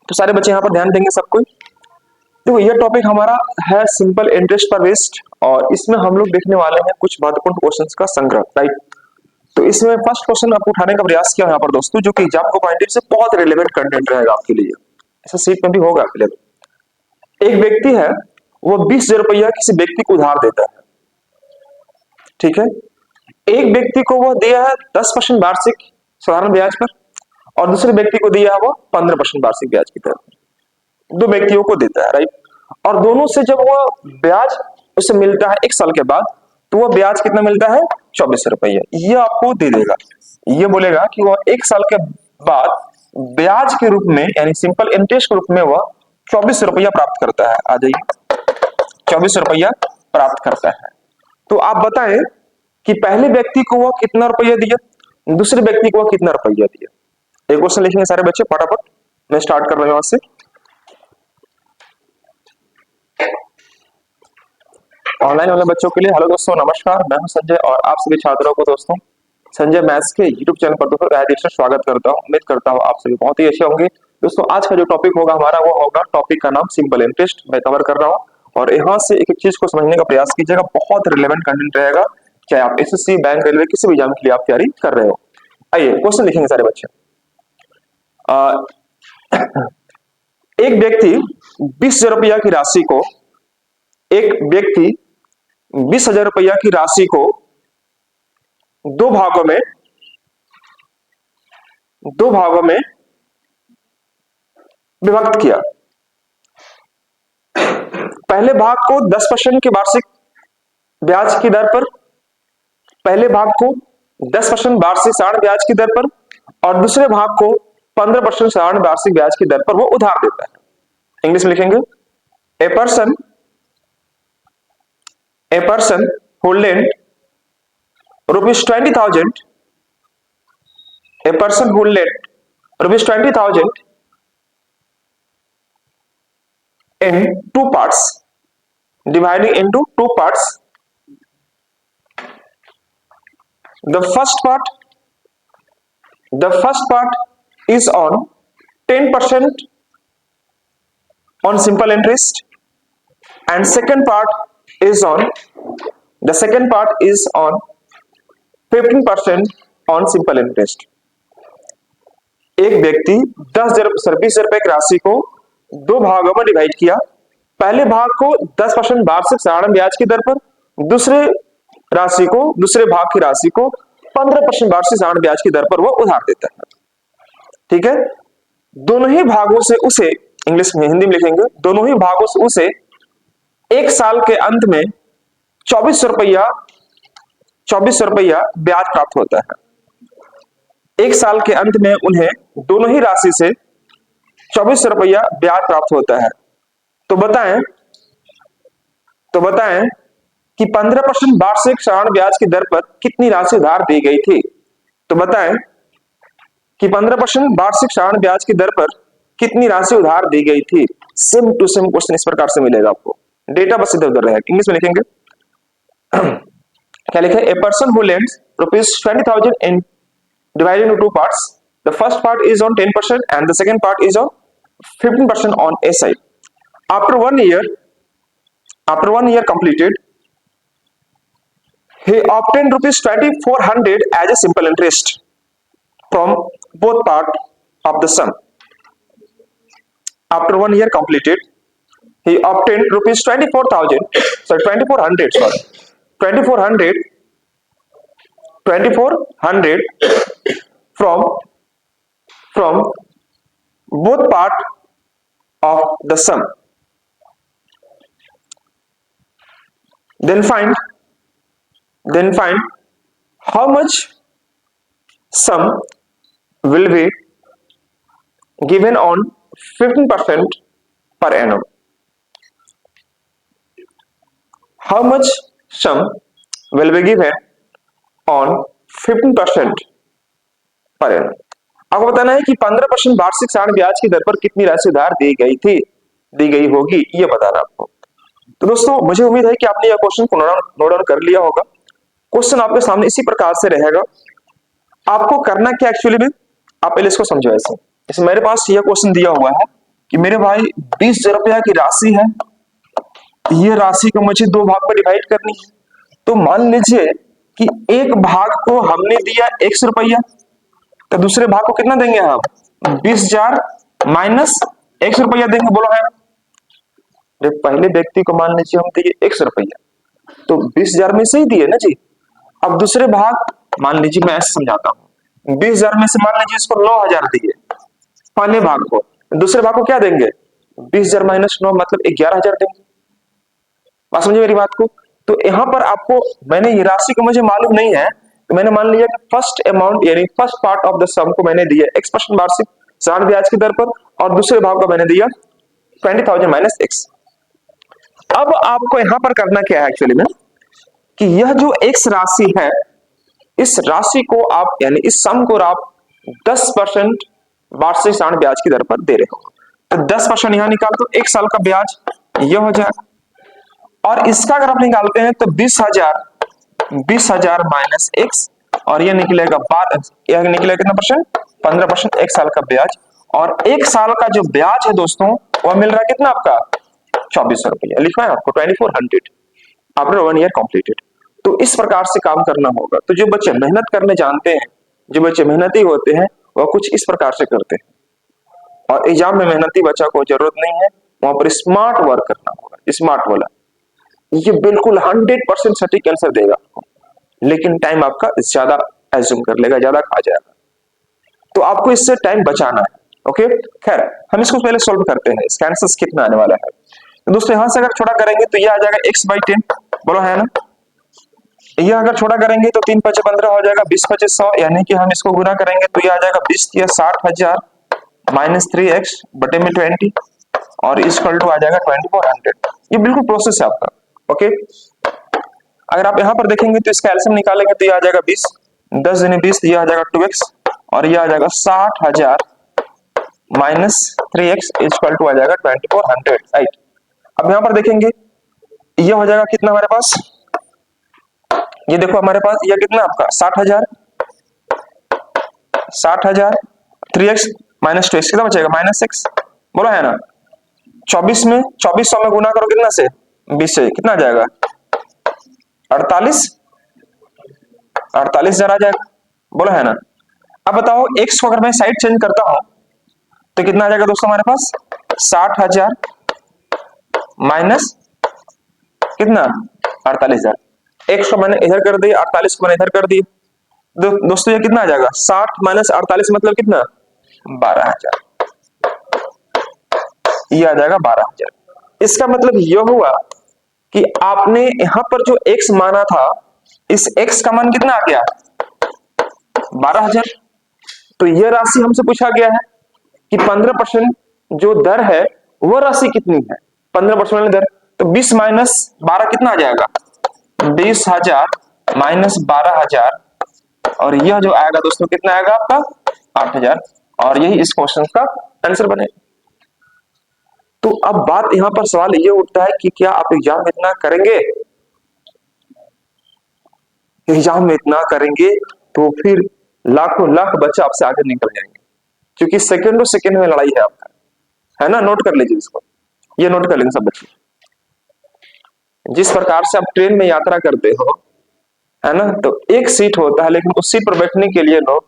तो सारे बच्चे यहाँ पर ध्यान देंगे सब कोई। देखो ये टॉपिक हमारा है सिंपल इंटरेस्ट पर बेस्ड, और इसमें हम लोग देखने वाले हैं कुछ महत्वपूर्ण क्वेश्चंस का संग्रह, राइट। तो इसमें फर्स्ट क्वेश्चन आपको उठाने का प्रयास किया यहाँ पर दोस्तों, जो कि एग्जाम को पॉइंट से बहुत रिलेवेंट कंटेंट रहेगा आपके लिए, ऐसा सीट में भी होगा आपके लिए। एक व्यक्ति है, वो 20,000 रुपया किसी व्यक्ति को उधार देता है, ठीक है। एक व्यक्ति को वो दिया है 10% वार्षिक साधारण ब्याज पर, और दूसरे व्यक्ति को दिया है वो 15% वार्षिक ब्याज की दर पर। दो व्यक्तियों को देता है, राइट। और दोनों से जब वो ब्याज उसे मिलता है 1 साल के बाद, तो वो ब्याज कितना मिलता है? 24 रुपया। ये आपको दे देगा, ये बोलेगा कि वो 1 साल के बाद ब्याज के रूप में, यानी सिंपल इंटरेस्ट के रूप में वह 24 रुपया प्राप्त करता है। आ जाइए, 24 रुपया प्राप्त करता है। तो आप बताएं कि पहले व्यक्ति को वह कितना रुपया दिया, दूसरे व्यक्ति को वह कितना रुपया दिया। एक क्वेश्चन लिखेंगे सारे बच्चे फटाफट, मैं स्टार्ट कर रहा हूं यहां से। ऑनलाइन वाले बच्चों के लिए हेलो दोस्तों, नमस्कार, मैं हूं संजय, और आप सभी छात्रों को दोस्तों संजय मैथ्स के यूट्यूब चैनल पर दोस्तों तहे दिल से स्वागत करता हूं। उम्मीद करता हूं आप सभी बहुत ही अच्छे होंगे। दोस्तों आज का जो टॉपिक होगा हमारा, वो होगा, टॉपिक का नाम सिंपल इंटरेस्ट मैं कवर कर रहा हूं, और यहाँ से एक एक चीज को समझने का प्रयास कीजिएगा, बहुत रिलेवेंट कंटेंट रहेगा, चाहे आप एसएससी, बैंक, रेलवे, किसी भी एग्जाम के लिए आप तैयारी कर रहे हो। आइए क्वेश्चन लिखेंगे सारे बच्चे। एक व्यक्ति 20,000 रुपया की राशि को, एक व्यक्ति 20,000 रुपया की राशि को दो भागों में विभक्त किया। पहले भाग को 10% की वार्षिक ब्याज की दर पर, पहले भाग को 10% वार्षिक साधारण ब्याज की दर पर, और दूसरे भाग को 15% साधारण वार्षिक ब्याज की दर पर वो उधार देता है। इंग्लिश में लिखेंगे, a person who lent rupees 20,000, a person who lent rupees 20,000 in two parts, dividing into two parts. The first part is on 10% on simple interest, and second part is on 15% on simple interest. एक व्यक्ति 20,000 रुपए की राशि को दो भागों में divide किया। पहले भाग को 10% वार्षिक साधारण ब्याज की दर पर, दूसरे भाग की राशि को 15% वार्षिक साधारण ब्याज की दर पर वो उधार देता है, ठीक है। दोनों ही भागों से उसे, इंग्लिश में, हिंदी में लिखेंगे, दोनों ही भागों से उसे 1 साल के अंत में 24 रुपया ब्याज प्राप्त होता है। 1 साल के अंत में उन्हें दोनों ही राशि से 24 रुपया ब्याज प्राप्त होता है। तो बताएं कि 15% वार्षिक साधारण ब्याज की दर पर कितनी राशि उधार दी गई थी। तो बताएं कि 15% वार्षिक साधारण ब्याज की दर पर कितनी राशि उधार दी गई थी। सेम टू सेम क्वेश्चन इस प्रकार से मिलेगा आपको, डेटा बस इधर उधर रहेगा। इंग्लिश में लिखेंगे, क्या लिखे, a person who lends rupees 20,000 in divided into two parts. The first part is on 10% and the second part is on 15% on a side. After one year completed, he obtained rupees 2,400 as a simple interest from both part of the sum. After 1 year completed, he obtained rupees 2,400 from both part of the sum. Then find how much sum will be given on 15% per annum. How much sum will be given on 15% per annum. आपको बताना है कि 15% वार्षिक साधारण ब्याज की दर पर कितनी राशि उधार दी गई होगी, ये बताना आपको। तो दोस्तों मुझे उम्मीद है कि आपने यह क्वेश्चन को नोट डाउन कर लिया होगा। क्वेश्चन आपके सामने इसी प्रकार से रहेगा। आपको करना क्या एक्चुअली में, आप पहले इसको समझो। ऐसे मेरे पास यह क्वेश्चन दिया हुआ है, कि मेरे भाई 20,000 रुपया की राशि है, ये राशि को मुझे दो भाग में डिवाइड करनी है। तो मान लीजिए कि एक भाग को हमने दिया 100 रुपया, तो दूसरे भाग को कितना देंगे हम? 20,000 माइनस 100 रुपया देंगे, बोलो है। पहले व्यक्ति को मान लीजिए हम दिए 100 रुपया, तो 20,000 में से ही दिए ना जी। अब दूसरे भाग, मान लीजिए मैं ऐसे समझाता हूँ, 20,000 में से मान लीजिए इसको 9,000 दिए पहले भाग को, दूसरे भाग को क्या देंगे? 20,000 माइनस 9 मतलब 11,000 देंगे। बात समझे मेरी बात को? तो यहाँ पर आपको, मैंने ये राशि को मुझे मालूम नहीं है, तो मैंने मान लिया कि फर्स्ट अमाउंट यानी फर्स्ट पार्ट ऑफ द सम को मैंने दिया x% वार्षिक साधारण ब्याज की दर पर, और दूसरे भाग को मैंने दिया 20,000 माइनस x। अब आपको यहां पर करना क्या है एक्चुअली में, कि यह जो x राशि है, इस राशि को आप यानी इस सम को आप 10% वार्षिक साधारण ब्याज की दर पर दे रहे हो। तो 10% यहां निकाल दो, एक साल का ब्याज यह हो जाएगा, और इसका अगर आप निकालते हैं तो 20,000 माइनस x, और यह निकलेगा 12, यह निकलेगा कितना परसेंट? 15% एक साल का ब्याज। और एक साल का जो ब्याज है दोस्तों, वह मिल रहा है कितना आपका? 2,400 रुपया। लिखना है आपको 2,400 आफ्टर 1 ईयर कंप्लीटेड। तो इस प्रकार से काम करना होगा। तो जो बच्चे मेहनत करने जानते हैं, जो बच्चे मेहनती होते हैं, वह कुछ इस प्रकार से करते हैं। और एग्जाम में मेहनती बच्चा को जरूरत नहीं है, वहां पर स्मार्ट वर्क करना होगा। स्मार्ट वाला ये बिल्कुल 100% सटीक आंसर देगा आपको, लेकिन टाइम आपका ज्यादा एज्यूम कर लेगा, ज्यादा खा जाएगा। तो आपको इससे टाइम बचाना है। ओके, खैर हम इसको पहले सॉल्व करते हैं, इसका आंसर कितना आने वाला है। तो दोस्तों यहां से अगर छोटा करेंगे तो ये आ जाएगा x/10, बोलो है ना। ये अगर छोटा करेंगे तो 3 × 5 = 15 हो जाएगा, 20 × 25 100, यानी कि हम इसको गुना करेंगे तो ये आ जाएगा 20 × 60,000 माइनस 3x बटे में 20, और इक्वल टू आ जाएगा 2,400। ये बिल्कुल प्रोसेस है आपका। ओके, अगर आप यहां पर देखेंगे तो इसका एलसीएम निकालेंगे तो ये आ जाएगा 20, 10 × 20 ये आ जाएगा 2x, और ये आ जाएगा 60,000 माइनस 3x इक्वल टू आ जाएगा 2,400, राइट। अब यहां पर देखेंगे ये हो जाएगा कितना हमारे पास, ये देखो हमारे पास ये कितना आपका 60,000 3x माइनस 2x कितना बचेगा? माइनस 6, बोलो है ना। 24 में 2400 में गुना करो कितना से? 20 से, कितना आ जाएगा? 48,000 आ जाएगा, बोलो है ना। अब बताओ x को अगर मैं साइड चेंज करता हूं तो कितना आ जाएगा दोस्तों हमारे पास? 60,000 माइनस कितना? 48,000। x को मैंने इधर कर दिया, 48 को मैंने इधर कर दिया। दोस्तों ये कितना आ जाएगा? 60 माइनस 48 मतलब कितना? 12,000। ये आ जाएगा 12,000। इसका मतलब यह हुआ कि आपने यहां पर जो x माना था, इस x का मान कितना आ गया? 12,000। तो यह राशि हमसे पूछा गया है कि 15% जो दर है वह राशि कितनी है? 15% वाली दर, तो 20 माइनस 12 कितना आ जाएगा? 20,000 माइनस 12,000, और यह जो आएगा दोस्तों कितना आएगा आपका? 8,000, और यही इस क्वेश्चन का आंसर बनेगा। तो अब बात यहां पर सवाल ये उठता है कि क्या आप एग्जाम में इतना करेंगे? एग्जाम में इतना करेंगे तो फिर लाखों लाख बच्चे आपसे आगे निकल जाएंगे, क्योंकि सेकंडों सेकंड में लड़ाई है आपका, है ना। नोट कर लीजिए इसको, ये नोट कर लेंगे सब बच्चे। जिस प्रकार से आप ट्रेन में यात्रा करते हो, है ना, तो एक सीट होता है, लेकिन उस सीट पर बैठने के लिए लोग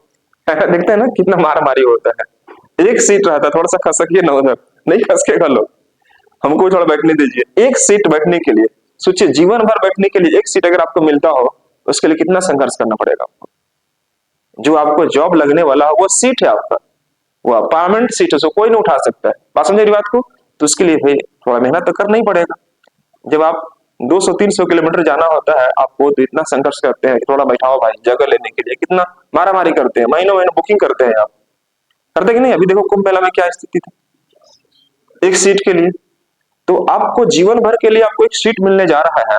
देखते हैं ना कितना मार मारी होता है। एक सीट रहता है, थोड़ा सा खसकिए ना उधर, नहीं खसकेगा लोग, हमको थोड़ा बैठने दीजिए। एक सीट बैठने के लिए सोचिए, जीवन भर बैठने के लिए एक सीट अगर आपको मिलता हो, उसके लिए कितना संघर्ष करना पड़ेगा आपको। जो आपको जॉब लगने वाला हो वो सीट है आपका, वो परमानेंट सीट है, उसको कोई नहीं उठा सकता है। बात समझे बात को? तो उसके लिए भाई थोड़ा मेहनत तो करना ही पड़ेगा। जब आप 200-300 किलोमीटर जाना होता है आपको, तो इतना संघर्ष करते हैं, थोड़ा बैठाओ भाई जगह लेने के लिए, कितना मारामारी करते हैं, महीनों महीनों बुकिंग करते हैं। आप करते कि नहीं? अभी देखो कुंभ मेला में क्या स्थिति थी एक सीट के लिए। तो आपको जीवन भर के लिए आपको एक सीट मिलने जा रहा है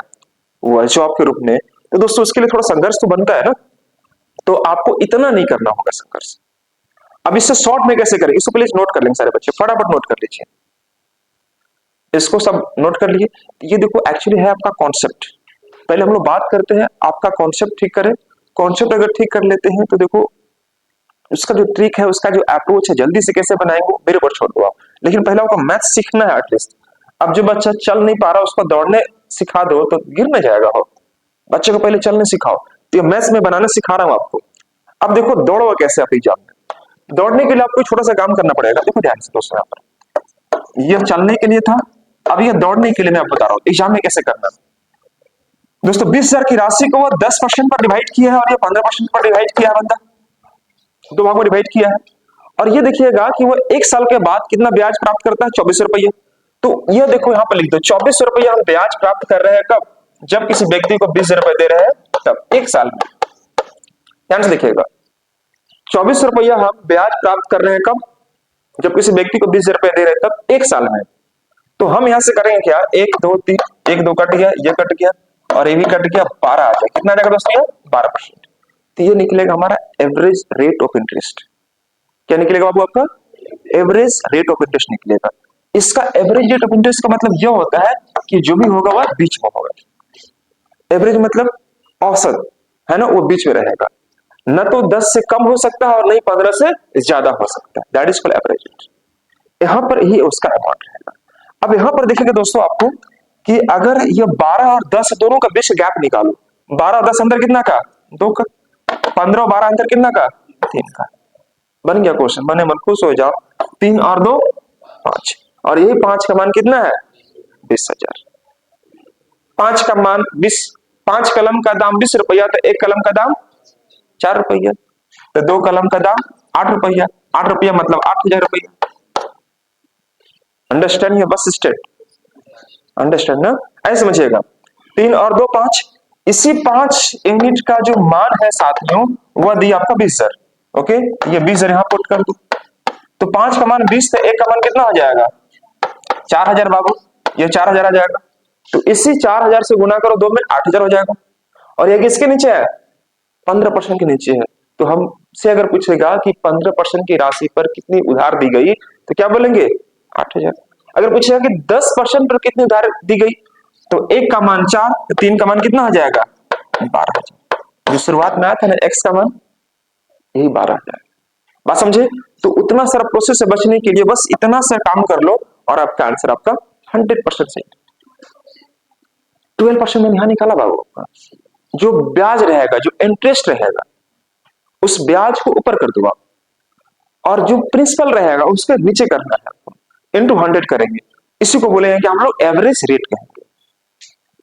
वो जॉब के रूप में, तो दोस्तों उसके लिए थोड़ा संघर्ष तो बनता है ना। तो आपको इतना नहीं करना होगा संघर्ष। अब इससे शॉर्ट में कैसे करें, इसको प्लीज नोट कर लेंगे सारे बच्चे, फटाफट नोट कर लीजिए, इसको सब नोट कर लिए। ये देखो एक्चुअली है आपका कॉन्सेप्ट। पहले हम लोग बात करते हैं, आपका कॉन्सेप्ट ठीक करें। कॉन्सेप्ट अगर ठीक कर लेते हैं तो देखो उसका जो ट्रिक है, उसका जो अप्रोच है, जल्दी से कैसे बनाएंगे वो मेरे ऊपर छोड़ दो आप। लेकिन पहले आपको मैथ्स सीखना है एटलीस्ट। अब जो बच्चा चल नहीं पा रहा उसको दौड़ने सिखा दो तो गिर न जाएगा वो। बच्चे को पहले चलने सिखाओ। तो ये मैथ्स में बनाने सिखा रहा हूं आपको। अब देखो दौड़ो कैसे आप एग्जाम में। दौड़ने के लिए आपको छोटा सा काम करना पड़ेगा। देखो ध्यान से दोस्तों, यहाँ पर ये चलने के लिए था, अब ये दौड़ने के लिए मैं आपको बता रहा हूँ एग्जाम में कैसे करना है। दोस्तों 20,000 की राशि को वो 10% पर डिवाइड किया है और ये 15% पर डिवाइड किया है बंदा, दो भागों में डिवाइड किया है। और ये देखिएगा कि वो एक साल के बाद कितना ब्याज प्राप्त करता है, 24 रुपये। तो ये देखो यहाँ पर लिख दो, 24 रुपये हम ब्याज प्राप्त कर रहे हैं कब, जब किसी व्यक्ति को 20 रुपए दे रहे हैं तब, एक साल में। ध्यान से देखिएगा, 24 रुपया हम ब्याज प्राप्त कर रहे हैं कब, जब किसी व्यक्ति को 20 रुपए दे रहे हैं तब, एक साल में। तो हम यहां से करेंगे क्या, 1 2 3, 1 2 कट गया, ये कट गया और ये भी कट गया, 12 आ जाएगा। कितना आ जाएगा दोस्तों, 12%। तो ये निकलेगा हमारा एवरेज रेट ऑफ इंटरेस्ट। क्या निकलेगा बाबू आपका, एवरेज रेट ऑफ इंटरेस्ट निकलेगा। इसका एवरेज रेट ऑफ इंटरेस्ट का मतलब यह होता है कि जो भी होगा वह बीच में होगा। एवरेज मतलब औसत है ना, वो बीच में रहेगा, न तो 10 से कम हो सकता है और नहीं 15 से ज्यादा हो सकता है। That is called average rate. यहां पर ही उसका अमाउंट रहेगा। अब यहां पर देखेंगे दोस्तों आपको कि अगर ये 12 और 10 दोनों का बीच गैप निकालो, 12 और 10 अंतर कितना का, 2 का। 15 और 12 अंतर कितना का, 3 का। बन गया क्वेश्चन, बने मन खुश हो जाओ। 3 और 2 5, और यही 5 का मान कितना है, 20,000। 5 का मान 20, 5 कलम का दाम 20 रुपया, तो 1 कलम का दाम 4 रुपया, तो 2 कलम का दाम 8 रुपया। 8 रुपया मतलब 8,000 रुपया। अंडरस्टैंड या बस स्टेट, अंडरस्टैंड ना, ऐसे समझिएगा। 3 और 2 5, इसी 5 यूनिट का जो मान है साथियों वह दिया आपका 20,000। ओके, ये 20,000 यहां पुट कर दो, तो 5 का मान 20, तो 1 का मान कितना हो जाएगा, 4,000 बाबू, ये 4,000 आ जाएगा। तो इसी 4,000 से गुना करो 2 में, 8,000 हो जाएगा। और ये किसके नीचे है, 15% के नीचे है। तो हमसे अगर पूछेगा कि 15% की राशि पर कितनी उधार दी गई, तो क्या बोलेंगे, 8,000। अगर पूछेगा कि 10% पर कितनी उधार दी गई, तो 1 का मान 4, तो 3 का मान कितना हो जाएगा, 12,000। जो शुरुआत में आया था ना x का मान, यही 12,000। बात समझे। तो उतना सारा प्रोसेस से बचने के लिए बस इतना सा काम कर लो और आपका आंसर आपका 100% सही। 12% मैंने यहां निकाला बाबू आपका। जो ब्याज रहेगा, जो इंटरेस्ट रहेगा, उस ब्याज को ऊपर कर दो आप, और जो प्रिंसिपल रहेगा उसके नीचे करना है आपको, इंटू 100 करेंगे। इसी को बोलेंगे कि हम लोग एवरेज रेट कहेंगे,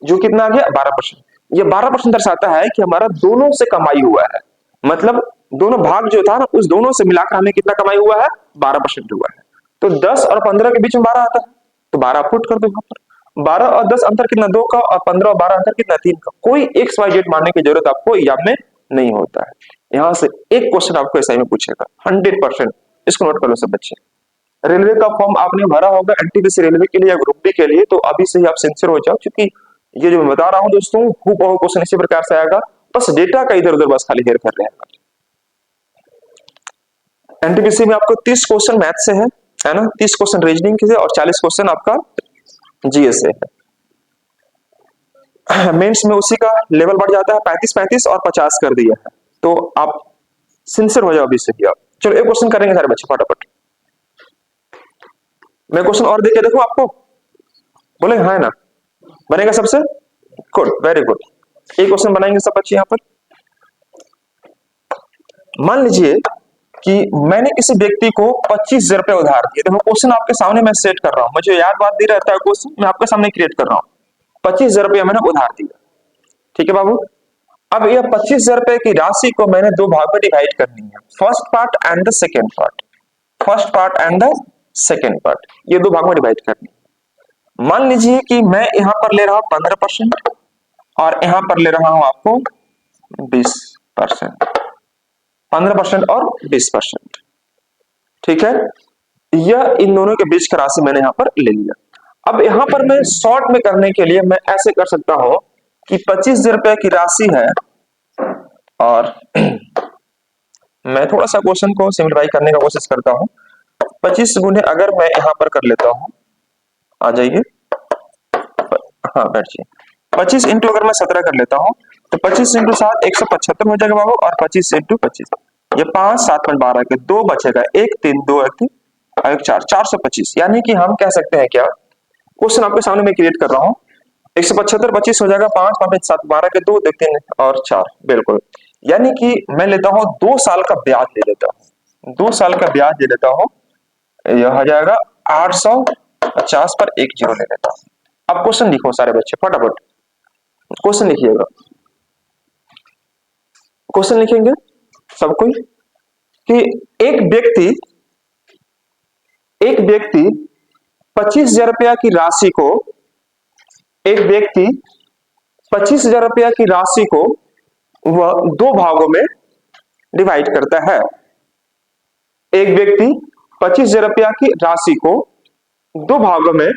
जो कितना आ गया, 12%। ये 12% दर्शाता है कि हमारा दोनों से कमाई हुआ है, मतलब दोनों भाग जो था ना, उस दोनों से मिलाकर हमें कितना कमाई हुआ है, 12% हुआ है। तो 10 और 15 के बीच में 12 आता है, तो 12 पुट कर दो यहाँ पर। 12 और 10 अंतर कितना, 2 का, और 15 और 12 अंतर कितना, 3 का। कोई XYZ मानने की जरूरत आपको एग्जाम में नहीं होता है। यहां से एक क्वेश्चन आपको एसआई में पूछेगा 100%, इसको नोट कर लो सब बच्चे। रेलवे का फॉर्म आपने भरा होगा एनटीपीसी रेलवे के लिए या ग्रुप बी के लिए, तो अभी से ही आप सिंसियर हो जाओ, क्योंकि ये जो मैं बता रहा हूं दोस्तों, हूबहू क्वेश्चन इसी प्रकार से आएगा, बस डेटा का इधर उधर बस खाली हेर कर रहे हैं। एनटीपीसी में आपको 30 क्वेश्चन मैथ से है ना, 30 क्वेश्चन रीजनिंग के से और 40 क्वेश्चन आपका जीएस से है। मेंस में उसी का लेवल बढ़ जाता है, 35-35 और 50 कर दिया है। तो आप सिंसियर हो जाओ अभी से ही आप। चलो एक क्वेश्चन करेंगे सारे बच्चे फटाफट। मैं क्वेश्चन और देके देखो आपको, बोले हाँ ना, बनेगा सबसे, गुड, वेरी गुड। एक क्वेश्चन बनाएंगे सब बच्चे यहाँ पर। मान लीजिए कि मैंने किसी व्यक्ति को 25,000 रुपए उधार दिए। देखो क्वेश्चन आपके सामने मैं सेट कर रहा हूं, मुझे याद बात नहीं रहता है क्वेश्चन, मैं आपके सामने क्रिएट कर रहा हूं। 25,000 रुपया मैंने उधार दिया, ठीक है बाबू। अब यह 25,000 रुपए की राशि को मैंने दो भाग में डिवाइड करनी है, first part and the second part. First part and the second part, ये दो भाग में डिवाइड करनी है। मान लीजिए कि मैं यहां पर ले रहा हूं 15% और यहां पर ले रहा हूं आपको 20%, 15% और 20%, ठीक है। यह इन दोनों के बीच का राशि मैंने यहां पर ले लिया। अब यहां पर मैं शॉर्ट में करने के लिए मैं ऐसे कर सकता हूं कि 25,000 रुपए की राशि है और मैं थोड़ा सा क्वेश्चन को सिंप्लीफाई करने का कोशिश करता हूं। 25 गुने अगर मैं यहां पर कर लेता हूं, आ जाइए, हाँ बैठ जाइए। 25 इंटू अगर मैं 17 कर लेता हूं, तो 25 इंटू 7 175 हो जाएगा बाबू, और 25 इंटू 25 ये 5 7 में 12 के 2 बचेगा, 1 3 2 1 3 1 4 425। यानी कि हम कह सकते हैं क्या, क्वेश्चन आपके सामने मैं क्रिएट कर रहा हूँ, 175 25 हो जाएगा, 5 5 7 12 के 2 देखते हैं और 4, बिल्कुल। यानी कि मैं लेता हूँ 2 साल का ब्याज ले लेता हूँ, 2 साल का ब्याज ले लेता हूँ, यह हो जाएगा 850 पर 1 जीरो ले लेता हूँ। अब क्वेश्चन लिखो सारे बच्चे फटाफट, क्वेश्चन लिखिएगा, क्वेश्चन लिखेंगे सब कोई कि एक व्यक्ति 25,000 रुपया की राशि को, एक व्यक्ति 25,000 रुपया की राशि को वह 2 भागों में डिवाइड करता है। एक व्यक्ति 25,000 रुपया की राशि को 2 भागों में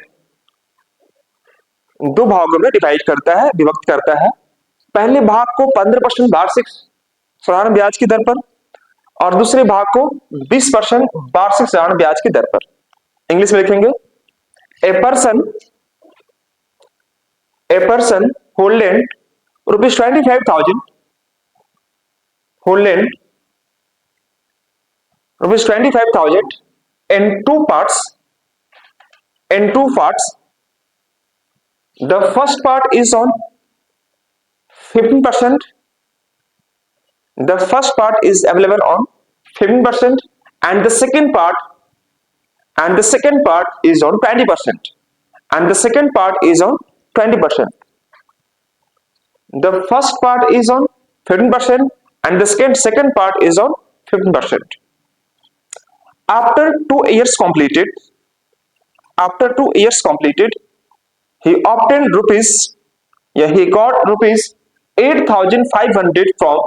डिवाइड करता है, विभक्त करता है। पहले भाग को 15% वार्षिक साधारण ब्याज की दर पर और दूसरे भाग को 20% वार्षिक साधारण ब्याज की दर पर। इंग्लिश में लिखेंगे, a person होल्डेंड ₹25,000 in two parts. The first part is on 15%. The first part is available on 15%, and the second part is on 20%. And the second part is on 20%. The first part is on 15%, and the second part is on 15%. After 2 years completed, he obtained he got rupees 8,500 from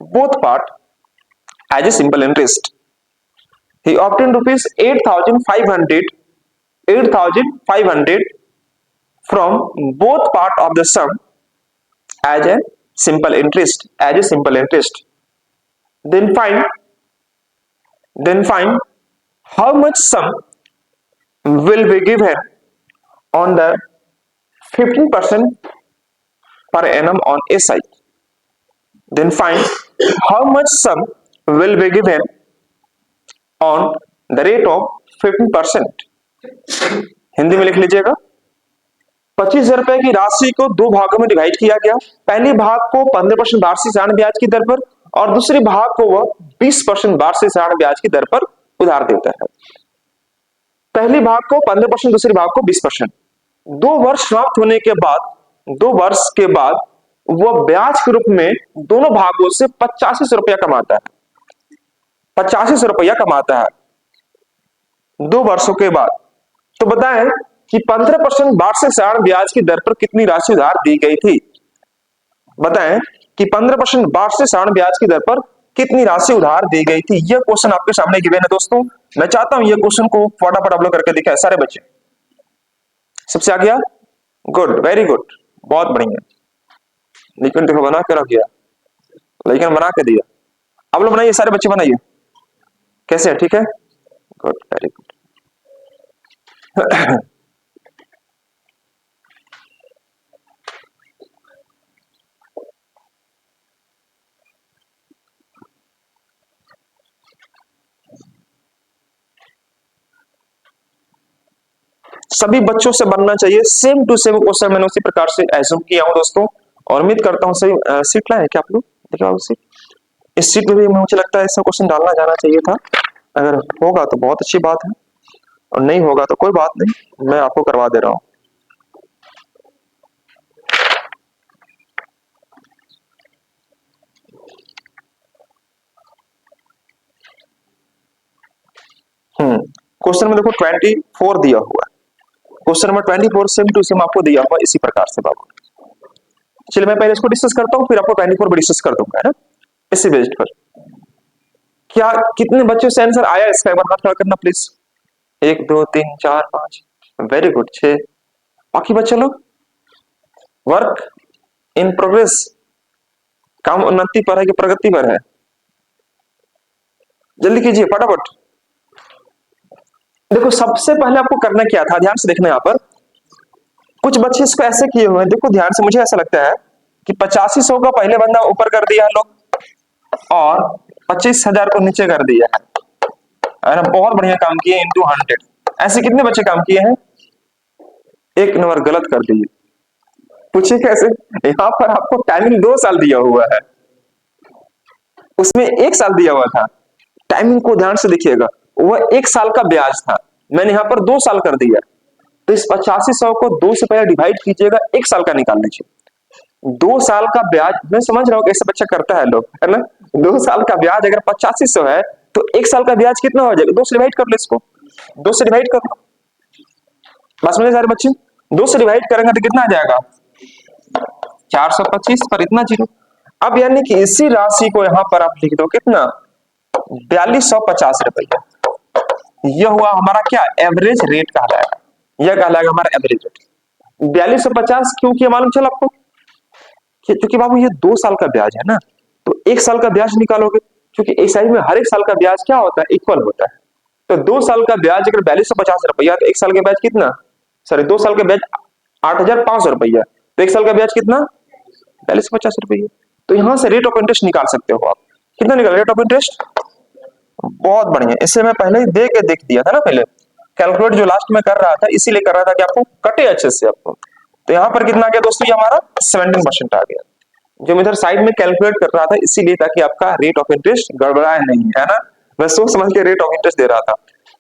both part as a simple interest. He obtained rupees 8,500 from both part of the sum as a simple interest. Then find how much sum will be given on the 15% per annum on a side. Then find how much sum will be given on the rate of 15%. Hindi में लिख लीजिएगा, 25,000 रुपए की राशि को 2 भागों में divide किया गया। पहले भाग को 15% वार्षिक साधारण ब्याज की दर पर और दूसरे भाग को वह 20% वार्षिक साधारण ब्याज की दर पर उधार देता है। पहले भाग को 15%, दूसरे भाग को 20%। 2 वर्ष समाप्त होने के बाद, 2 वर्ष के बाद वह ब्याज के रूप में दोनों भागों से 8500 रुपया कमाता है। 8500 रुपया कमाता है 2 वर्षों के बाद। तो बताएं कि 15% वार्षिक साधारण ब्याज की दर पर कितनी राशि उधार दी गई थी। बताएं कि 15% वार्षिक साधारण ब्याज की दर पर कितनी राशि उधार दी गई थी। यह क्वेश्चन आपके सामने गिवन है दोस्तों। मैं चाहता हूं यह क्वेश्चन को फटाफट आप लोग करके दिखाएं सारे बच्चे। सबसे आ गया, गुड, वेरी गुड, बहुत बढ़िया। लेकिन देखो बना के रख दिया, लेकिन बना के दिया। आप लोग बनाइए, सारे बच्चे बनाइए। कैसे है, ठीक है, गुड, वेरी गुड। सभी बच्चों से बनना चाहिए सेम टू सेम क्वेश्चन। मैंने उसी प्रकार से एज्यूम किया हूं दोस्तों, और उम्मीद करता हूं सही सीट लाए क्या आप लोग। देखो सीट, इस सीट में भी मुझे लगता है ऐसा क्वेश्चन डालना जाना चाहिए था। अगर होगा तो बहुत अच्छी बात है, और नहीं होगा तो कोई बात नहीं, मैं आपको करवा दे रहा हूं। क्वेश्चन में देखो 24 दिया हुआ है। Question number 24 same to same आपको दिया हुआ इसी प्रकार से बाबू। चलिए मैं पहले इसको डिस्कस करता हूं, फिर आपको 24 भी डिस्कस कर दूंगा, है ना, इसी बेस्ड पर। क्या कितने बच्चों से आंसर आया इसका, एक बार हाथ खड़ा करना प्लीज। 1 2 3 4 5, very good, 6। बाकी बच्चे लोग वर्क इन प्रोग्रेस, काम उन्नति पर है कि प्रगति पर है, जल्दी कीजिए फटाफट। देखो सबसे पहले आपको करना क्या था, ध्यान से देखना। यहाँ पर कुछ बच्चे इसको ऐसे किए हुए हैं, देखो ध्यान से। मुझे ऐसा लगता है कि 8500 का पहले बंदा ऊपर कर दिया लोग, और 25,000 को नीचे कर दिया है और हम बहुत बढ़िया काम किए इंटू 100। ऐसे कितने बच्चे काम किए हैं? एक नंबर गलत कर दिए। पूछिए कैसे? यहाँ पर आपको टाइमिंग 2 साल दिया हुआ है, उसमें 1 साल दिया हुआ था। टाइमिंग को ध्यान से देखिएगा, वह 1 साल का ब्याज था, मैंने यहाँ पर 2 साल कर दिया। तो इस 8500 को 2 से पहले डिवाइड कीजिएगा, 1 साल का निकाल लीजिए। 2 साल का ब्याज, मैं समझ रहा हूँ कैसे बच्चा करता है लोग, है ना। 2 साल का ब्याज अगर 8500 है तो 1 साल का ब्याज कितना हो जाएगा? 2 से डिवाइड कर लो इसको, 2 से डिवाइड कर लो। बस मेरे सारे बच्चे 2 से डिवाइड करेंगे तो कितना आ जाएगा? 425 पर इतना जीरो। अब यानी कि इसी राशि को यहाँ पर आप लिख दो कितना? 4250 रुपया। यह हुआ हमारा क्या? एवरेज रेट कहलाएगा, यह कहलाएगा हमारा एवरेज रेट। 4250 क्यों किया मालूम चला आपको? क्योंकि बाबू ये 2 साल का ब्याज है ना, तो 1 साल का ब्याज निकालोगे, क्योंकि एसआई में हर एक साल का ब्याज क्या होता है? इक्वल होता है। तो 2 साल का ब्याज अगर 4250 रुपया, तो 1 साल का ब्याज कितना? सॉरी, 2 साल का ब्याज 8500 रुपया, तो 1 साल का ब्याज कितना? 4250 रुपया। तो यहां से रेट ऑफ इंटरेस्ट निकाल सकते हो आप। कितना निकाल रेट ऑफ इंटरेस्ट? बहुत बढ़िया, इसे मैं पहले ही दे के देख दिया था ना, पहले कैलकुलेट जो लास्ट में कर रहा था इसीलिए कर रहा था कि आपको कटे अच्छे से आपको। तो यहाँ पर कितना आ गया दोस्तों? ये हमारा 17% आ गया। जो मैं इधर साइड में कैलकुलेट कर रहा था इसीलिए, ताकि आपका रेट ऑफ इंटरेस्ट गड़बड़ाए नहीं, है ना। मैं सोच समझ के रेट ऑफ इंटरेस्ट दे रहा था।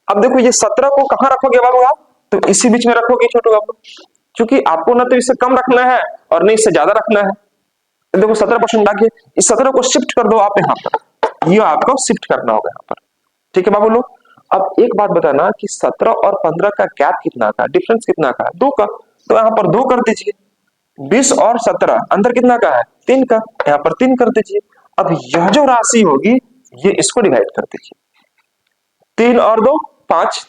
अब देखो ये 17 को कहाँ रखोगे बाबू आप? तो इसी बीच में रखोगे छोटू बाबू, क्योंकि आपको ना तो इससे कम रखना है और नहीं इससे ज्यादा रखना है। तो देखो 17% लाके इस 17 को शिफ्ट कर दो आप यहाँ पर, ये आपको शिफ्ट करना होगा यहाँ पर। ठीक है बाबू लोग। अब एक बात बताना कि 17 और 15 का गैप कितना का, डिफरेंस कितना का है? 2 का। तो यहाँ पर 2 कर दीजिए। 20 और 17 अंदर कितना का है? 3 का, यहाँ पर 3 कर दीजिए। अब यह जो राशि होगी ये इसको डिवाइड कर दीजिए। 3 और 2 5,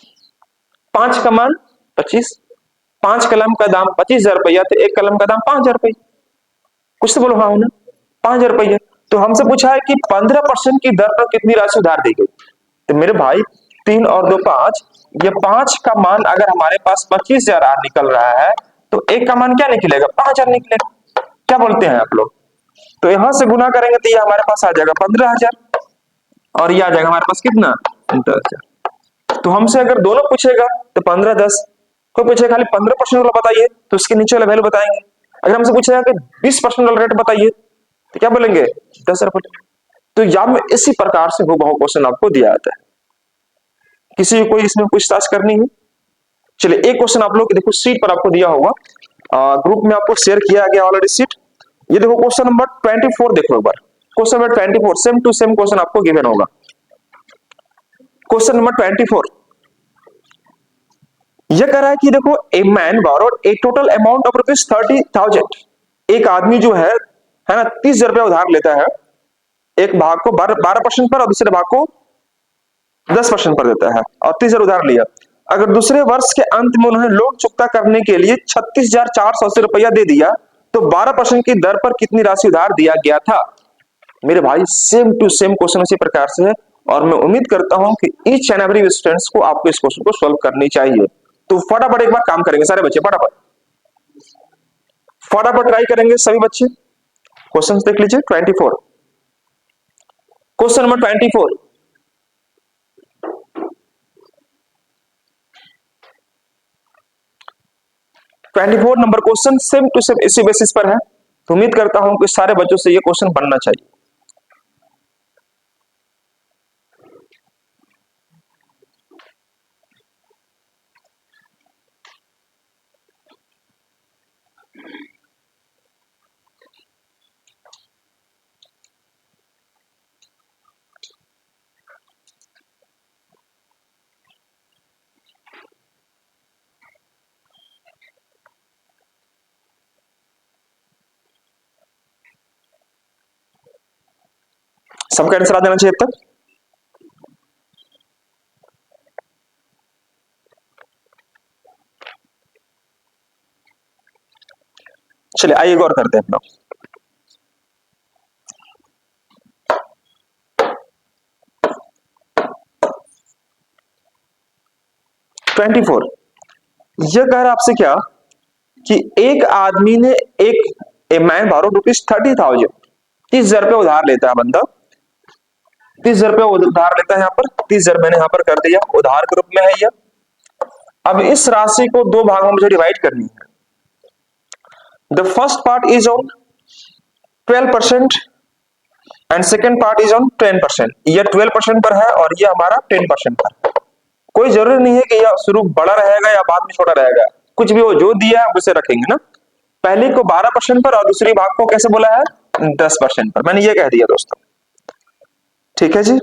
5 का मान 25, 5 कलम का दाम 25,000 रुपया, तो 1 कलम का दाम 5,000 रुपया। कुछ तो बोलो हाँ ना, 5,000 रुपया। तो हमसे पूछा है कि 15% की दर पर कितनी राशि उधार दी गई। तो मेरे भाई 3 और 2 5, ये 5 का मान अगर हमारे पास 25,000 निकल रहा है तो 1 का मान क्या निकलेगा? 5,000 निकलेगा। क्या बोलते हैं आप लोग? तो यहां से गुना करेंगे तो ये हमारे पास आ जाएगा 15,000 और ये आ जाएगा हमारे पास कितना? 10,000। तो हमसे अगर दोनों पूछेगा तो 15 10, कोई पूछेगा खाली 15% वाला बताइए तो उसके नीचे वाला वैल्यू बताएंगे। अगर हमसे पूछेगा कि 20% वाला रेट बताइए तो क्या बोलेंगे? 10,000 बोलेंगे। तो यहाँ में इसी प्रकार से वो क्वेश्चन आपको दिया जाता है। किसी को इसमें पूछताछ करनी है? चलिए एक क्वेश्चन आप लोग देखो सीट पर आपको दिया होगा, ग्रुप में आपको शेयर किया गया ऑलरेडी सीट। ये देखो क्वेश्चन नंबर 24 देखो एक बार। Question number 24 same to same question आपको गिवन होगा। क्वेश्चन नंबर 24 यह कह रहा है कि देखो a man borrowed a total amount of ₹30,000। एक आदमी जो है ना 30,000 रुपया उधार लेता है, एक भाग को 12% पर और दूसरे भाग को 10% पर देता है और 30,000 उधार लिया। अगर दूसरे वर्ष के अंत में उन्होंने लोन चुकता करने के लिए 36,480 रुपया दे दिया तो 12% की दर पर कितनी राशि उधार दिया गया था? मेरे भाई सेम टू सेम क्वेश्चन इसी प्रकार से है और मैं उम्मीद करता हूं कि ईच एंड एवरी स्टूडेंट्स को आपको इस क्वेश्चन को सॉल्व करनी चाहिए। तो फटाफट एक बार काम करेंगे सारे बच्चे, फटाफट फटाफट ट्राई करेंगे सभी बच्चे। क्वेश्चन देख लीजिए 24। Question number 24 number question same to same इसी बेसिस पर है। तो उम्मीद करता हूं कि सारे बच्चों से ये क्वेश्चन बनना चाहिए। सबका आंसर आ जाना चाहिए अब तक। चलिए आइए गौर करते हैं हम लोग। 24 यह कह रहा आपसे क्या कि एक आदमी ने एक ए मैन बोरोड ₹30,000, 30,000 रुपये उधार लेता है बंदा 30,000 रुपया उधार लेता है, यहाँ पर 30,000 मैंने यहाँ पर कर दिया, उधार के रूप में है यह। अब इस राशि को दो भागों में मुझे डिवाइड करनी है। The first part is on 12% and second part is on 10%। यह 12% पर है और यह हमारा 10% पर। कोई जरूरी नहीं है कि यह शुरू बड़ा रहेगा या बाद में छोटा रहेगा, कुछ भी हो, जो दिया है उसे रखेंगे ना। पहली को 12% पर और दूसरी भाग को कैसे बोला है, 10% पर। मैंने ये कह दिया दोस्तों, ठीक है जी।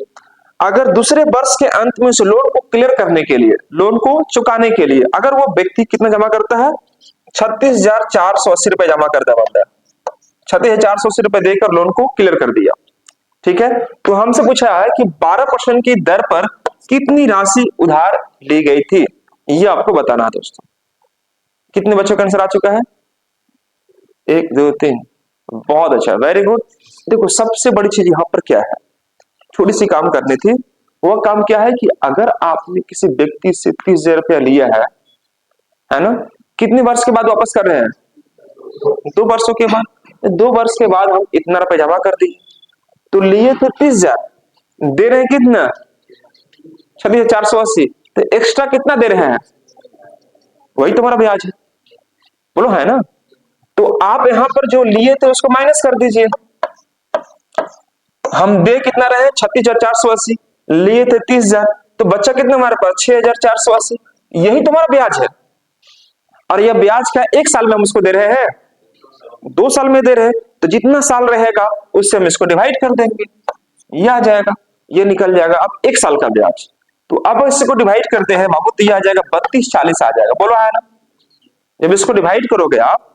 अगर दूसरे वर्ष के अंत में उस लोन को क्लियर करने के लिए, लोन को चुकाने के लिए, अगर वो व्यक्ति कितना जमा करता है, 36,480 रुपए जमा करता है बंदा, 36,480 रुपए देकर लोन को क्लियर कर दिया, ठीक है। तो हमसे पूछा है कि 12% की दर पर कितनी राशि उधार ली गई थी, ये आपको बताना है दोस्तों। कितने बच्चों का आंसर आ चुका है, 1 2 3, बहुत अच्छा, वेरी गुड। देखो सबसे बड़ी चीज यहां पर क्या है, छोटी सी काम करनी थी। वह काम क्या है कि अगर आपने किसी व्यक्ति से 30,000 रुपया लिया है ना, कितने वर्ष के बाद वापस कर रहे हैं, 2 वर्षों के बाद। 2 वर्ष के बाद हम इतना रुपया जमा कर दिए, तो लिए थे 30,000, दे रहे हैं कितना, 36,480, तो एक्स्ट्रा कितना दे रहे हैं, वही तुम्हारा ब्याज है, बोलो है ना। तो आप यहां पर जो लिए थे उसको माइनस कर दीजिए। हम दे कितना रहे, 36,480, लिए थे 30,000, तो बच्चा कितना हमारे पास, 6,480, यही तुम्हारा ब्याज है। और यह ब्याज क्या एक साल में हम उसको दे रहे हैं, 2 साल में दे रहे हैं, तो जितना साल रहेगा उससे हम इसको डिवाइड कर देंगे, यह आ जाएगा, ये निकल जाएगा अब 1 साल का ब्याज। तो अब इसको डिवाइड करते हैं बाबू, तो यह आ जाएगा 3240 आ जाएगा, बोलो है ना। जब इसको डिवाइड करोगे आप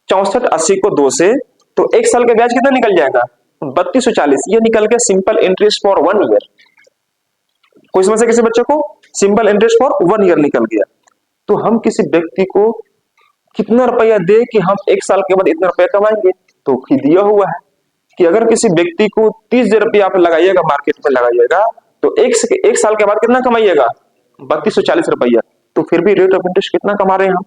6480 को 2 से, तो 1 साल का ब्याज कितना निकल जाएगा, 3240, ये निकल गया सिंपल इंटरेस्ट फॉर 1 ईयर। कोई समस्या किसी बच्चे को, सिंपल इंटरेस्ट फॉर 1 ईयर निकल गया। तो हम किसी व्यक्ति को कितना रुपया दे कि हम 1 साल के बाद इतना रुपया कमाएंगे, तो दिया हुआ है कि अगर किसी व्यक्ति को 30,000 रुपया आप लगाइएगा, मार्केट में लगाइएगा, तो एक साल के बाद कितना कमाइएगा, 3240 रुपया। तो फिर भी रेट ऑफ इंटरेस्ट कितना कमा रहे हैं हम,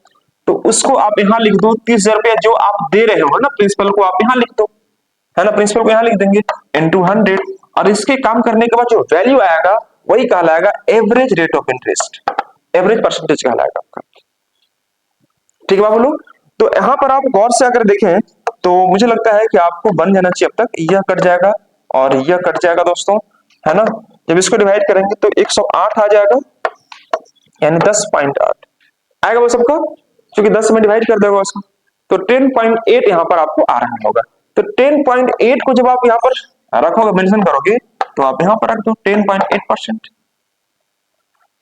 तो उसको आप यहां लिख दो, 30,000 रुपया जो आप दे रहे हो ना, प्रिंसिपल को आप यहां लिख दो, है ना, प्रिंसिपल को यहां लिख देंगे इनटू 100, और इसके काम करने के बाद जो वैल्यू आएगा वही कहलाएगा average rate of interest, average percentage कहलाएगा आपका, ठीक है बोलो। तो यहां पर आप गौर से अगर देखें तो मुझे लगता है कि आपको बन जाना चाहिए, अब तक यह कट जाएगा और यह कट जाएगा दोस्तों, है ना। जब इसको डिवाइड करेंगे तो 108 आ जाएगा, यानी 10.8 आएगा वो सबका, क्योंकि 10 में डिवाइड कर देगा उसको, तो 10.8 यहां पर आपको आ रहा होगा। तो 10.8 को जब आप यहां पर रखोगे, मेंशन करोगे, तो आप यहां पर रख दो 10.8%,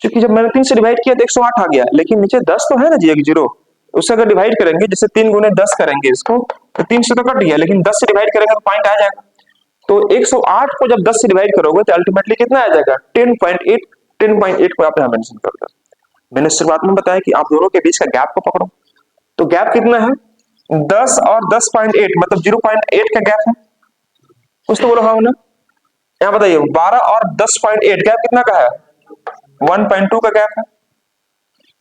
क्योंकि जब मैंने 3 से डिवाइड किया तो 108 आ गया, लेकिन नीचे 10 तो है ना जी, एक जीरो, उससे अगर डिवाइड करेंगे, जैसे 3 गुने 10 करेंगे इसको, तो 3 से तो कट गया, लेकिन 10 से डिवाइड करेंगे तो पॉइंट आ जाएगा। तो 108 को जब 10 से डिवाइड करोगे तो अल्टीमेटली कितना आ जाएगा, 10.8। 10.8 को आप यहां मेंशन कर दो। मैंने शुरुआत में बताया कि आप दोनों के बीच का गैप को पकड़ो, तो गैप कितना है, 10 और 10.8, मतलब 0.8 का गैप है, कुछ तो बोलो हाँ ना। यहाँ बताइए 12 और 10.8 गैप कितना का है, 1.2 का गैप है,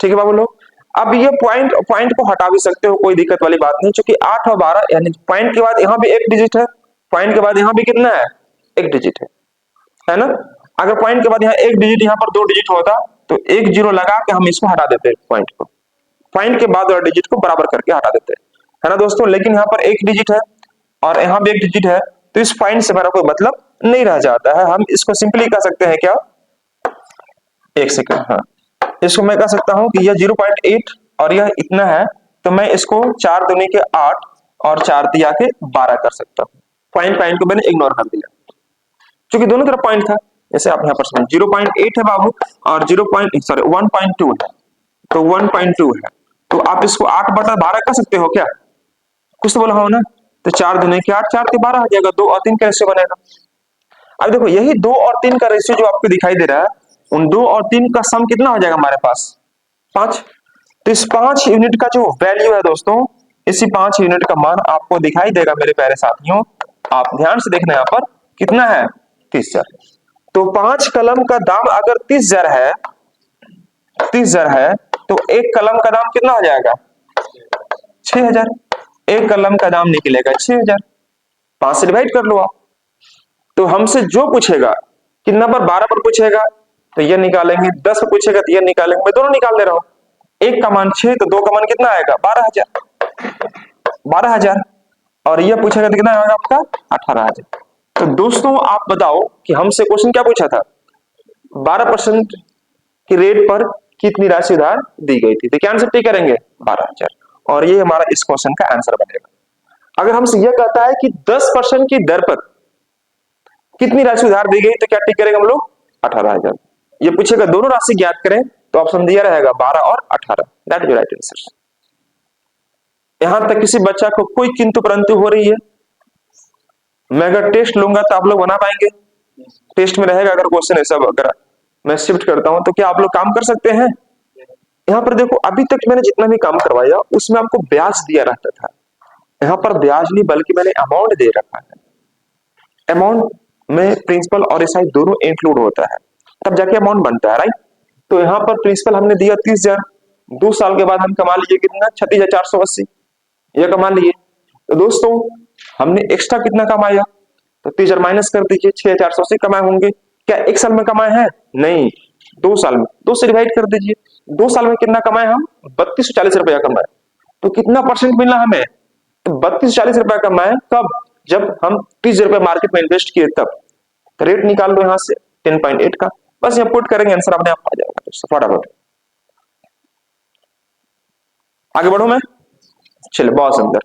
ठीक है बाबू लोग। अब ये पॉइंट को हटा भी सकते हो, कोई दिक्कत वाली बात नहीं, क्योंकि 8 और 12 यानी पॉइंट के बाद यहाँ भी एक डिजिट है, पॉइंट के बाद यहाँ भी कितना है, एक डिजिट है ना। अगर पॉइंट के बाद यहाँ एक डिजिट, यहाँ पर 2 डिजिट होता, तो एक जीरो लगा के हम इसको हटा देते पॉइंट को, पॉइंट के बाद और डिजिट को बराबर करके हटा देते, है ना दोस्तों। लेकिन यहाँ पर एक डिजिट है और यहाँ भी एक डिजिट है, तो इस पॉइंट से हमारा कोई मतलब नहीं रह जाता है। हम इसको सिंपली कह सकते हैं क्या, एक सेकंड, हाँ, इसको मैं कह सकता हूं कि यह 0.8 और यह इतना है, तो मैं इसको 4 दूनी के 8 और 4 दिया के 12 कर सकता हूं। पॉइंट को मैंने इग्नोर कर दिया, क्योंकि दोनों तरफ पॉइंट था। जैसे आप यहाँ पर समझ 0.8 है बाबू और 1.2 है, तो 1.2 है, तो आप इसको 8/12 कर सकते हो क्या, कुछ तो बोला हो ना। तो 4 दूनी के 8, 4 के 12 आ जाएगा, 2 और 3 का रेशियो बनेगा। अब देखो यही 2 और 3 का रेशियो जो आपको दिखाई दे रहा है, उन 2 और 3 का सम कितना हो जाएगा हमारे पास, 5। तो इस 5 यूनिट का जो वैल्यू है दोस्तों, इसी 5 यूनिट का मान आपको दिखाई देगा मेरे प्यारे साथियों। आप ध्यान से देखना, यहाँ पर कितना है, 30,000। तो 5 कलम का दाम अगर 30,000 है, 30,000 है, तो एक कलम का दाम कितना हो जाएगा, 6,000। एक कलम का दाम निकलेगा 6,000, 5 से डिवाइड कर लो आप। तो हमसे जो पूछेगा कितना पर 12 पर पूछेगा तो ये निकालेंगे, 10 पर पूछेगा तो ये निकालेंगे। मैं दोनों निकाल दे रहा हूं। एक का मान 6 तो दो का मान कितना आएगा 12,000। और ये पूछेगा तो कितना आएगा आपका 18,000। तो दोस्तों आप बताओ कि हमसे क्वेश्चन क्या पूछा था, 12% की रेट पर कितनी राशि उधार दी गई थी। तो क्या आंसर टी करेंगे 12,000 और ये हमारा इस क्वेश्चन का आंसर बनेगा। अगर हमसे यह कहता है कि 10% की दर पर कितनी राशि उधार दी गई तो क्या टिक करेंगे हम लोग 18,000। ये पूछेगा दोनों राशि ज्ञात करें तो ऑप्शन दिया रहेगा 12 और 18, दैट इज राइट आंसर। यहां तक किसी बच्चा को कोई किंतु परंतु हो रही है? मैं अगर टेस्ट लूंगा तो आप लोग बना पाएंगे? टेस्ट में रहेगा अगर क्वेश्चन ऐसा, अगर मैं शिफ्ट करता हूं तो क्या आप लोग काम कर सकते हैं? यहाँ पर देखो अभी तक मैंने जितना भी काम करवाया उसमें आपको ब्याज दिया रहता था, यहाँ पर ब्याज नहीं बल्कि मैंने अमाउंट दे रखा है। अमाउंट में प्रिंसिपल और एसआई दोनों इंक्लूड होता है, तब जाके अमाउंट बनता है, राइट। तो यहाँ पर प्रिंसिपल हमने दिया 30,000, 2 साल के बाद हम कमा लीजिए कितना 36,480, यह कमा लिए। तो दोस्तों हमने एक्स्ट्रा कितना कमाया तो 30,000 माइनस कर दीजिए, 6,480 कमाए होंगे। क्या एक साल में कमाए हैं? नहीं, 2 साल में। 2 से डिवाइड कर दीजिए, 2 साल में कितना कमाए हम 3240 रुपया कमाए। तो कितना परसेंट मिला हमें तो 3240 रुपया कमाए। कब? जब हम 30,000 रुपया मार्केट में इन्वेस्ट किए तब। तो रेट निकाल लो यहां से 10.8 का, बस यहाँ पुट करेंगे आंसर अपने आप आ जाएगा दोस्तों, फटाफट। आगे बढ़ू मैं, चलिए बहुत सुंदर।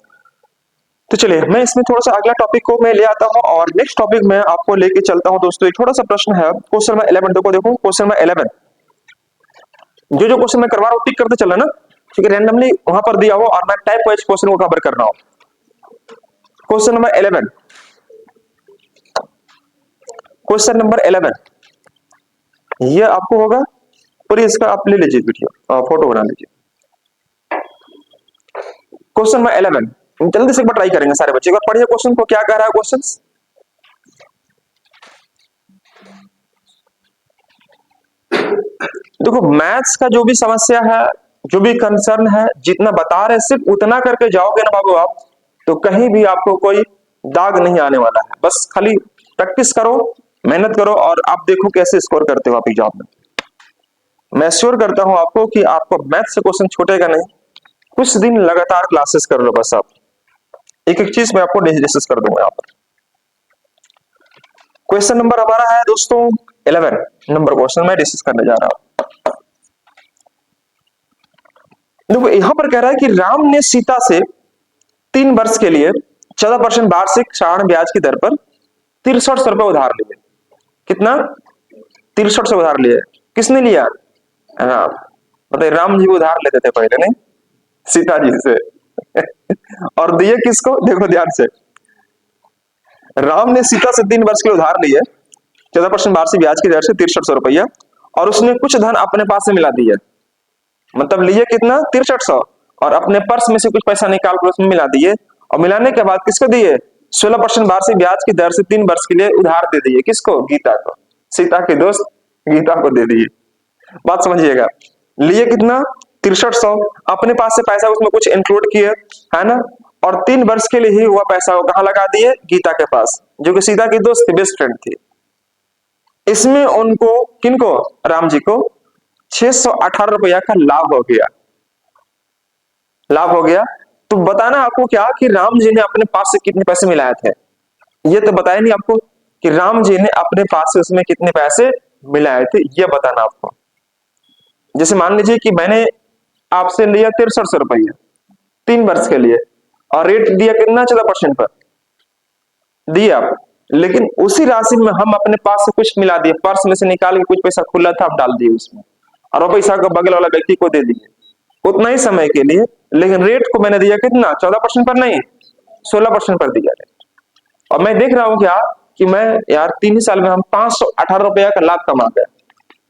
तो चलिए मैं इसमें थोड़ा सा अगला टॉपिक को मैं ले आता हूं और नेक्स्ट टॉपिक में आपको लेके चलता हूं दोस्तों। एक छोटा सा प्रश्न है क्वेश्चन नंबर 11 को देखो, क्वेश्चन नंबर 11 जो जो क्वेश्चन मैं करवा रहा हूं टिक करते चलना ना, ठीक है, रैंडमली वहां पर दिया हो और मैं टाइप वाइज क्वेश्चन को कवर कर रहा हूं। क्वेश्चन नंबर 11, क्वेश्चन नंबर 11 ये आपको होगा पूरी, इसका आप ले लीजिए वीडियो, फोटो बना लीजिए। क्वेश्चन नंबर 11 जल्दी से एक बार ट्राई करेंगे सारे बच्चे, एक बार पढ़िए क्वेश्चन को, क्या कह रहा है क्वेश्चन। देखो मैथ्स का जो भी समस्या है, जो भी कंसर्न है, जितना बता रहे सिर्फ उतना करके जाओगे ना बाबू आप, तो कहीं भी आपको कोई दाग नहीं आने वाला है। बस खाली प्रैक्टिस करो, मेहनत करो और आप देखो कैसे स्कोर करते हो आप एग्जाम में। मैं श्योर करता हूं आपको कि आपको मैथ्स से क्वेश्चन छूटेगा नहीं। कुछ दिन लगातार क्लासेस कर लो, बस आप एक एक चीज मैं आपको डिस्कस कर दूंगा यहाँ पर। क्वेश्चन नंबर हमारा है दोस्तों 11 नंबर क्वेश्चन मैं डिस्कस करने जा रहा हूं। देखो यहां पर कह रहा है कि राम ने सीता से 3 वर्ष के लिए 14% वार्षिक साधारण ब्याज की दर पर 63 रुपए उधार लिए। कितना? 63 उधार लिए। किसने लिया? राम। मतलब राम जी उधार लेते थे पहले, नहीं सीता जी से और दिए किसको? देखो ध्यान से, राम ने सीता से 3 वर्ष के उधार लिए 14% वार्षिक ब्याज की दर से 63 रुपया, और उसने कुछ धन अपने पास से मिला दिया। मतलब लिए कितना? 6300, और अपने पर्स में से कुछ पैसा निकाल कर उसमें मिला दिए, और मिलाने के बाद किसको दिए? 16% वार्षिक ब्याज की दर से 3 वर्ष के लिए उधार दे दिए। किसको? गीता को, सीता के दोस्त गीता को दे दिए। बात समझिएगा, लिए कितना? 6300, अपने पास से पैसा उसमें कुछ इंक्लूड किए, है ना, और 3 वर्ष के लिए ही वह पैसा वो कहां लगा दिए? गीता के पास, जो कि सीता की दोस्त थी, बेस्ट फ्रेंड थी। इसमें उनको, किनको? राम जी को 618 रुपया का लाभ हो गया। लाभ हो गया। तो बताना आपको क्या कि राम जी ने अपने पास से कितने पैसे मिलाए थे, ये तो बताया नहीं आपको कि राम जी ने अपने पास से उसमें कितने पैसे मिलाए थे, ये बताना आपको। जैसे मान लीजिए कि मैंने आपसे लिया 6300 रुपया 3 वर्ष के लिए, और रेट दिया कितना? 14% पर दिए आप, लेकिन उसी राशि में हम अपने पास से कुछ मिला दिए, पर्स में से निकाल के कुछ पैसा खुला था आप डाल दिए उसमें, और वो पैसा को बगल वाला व्यक्ति को दे दिए उतना ही समय के लिए, लेकिन रेट को मैंने दिया कितना? 14% पर नहीं, 16% पर दिया रेट। और मैं देख रहा हूं क्या कि मैं यार 3 ही साल में हम 518 रुपया का लाभ कमा गए।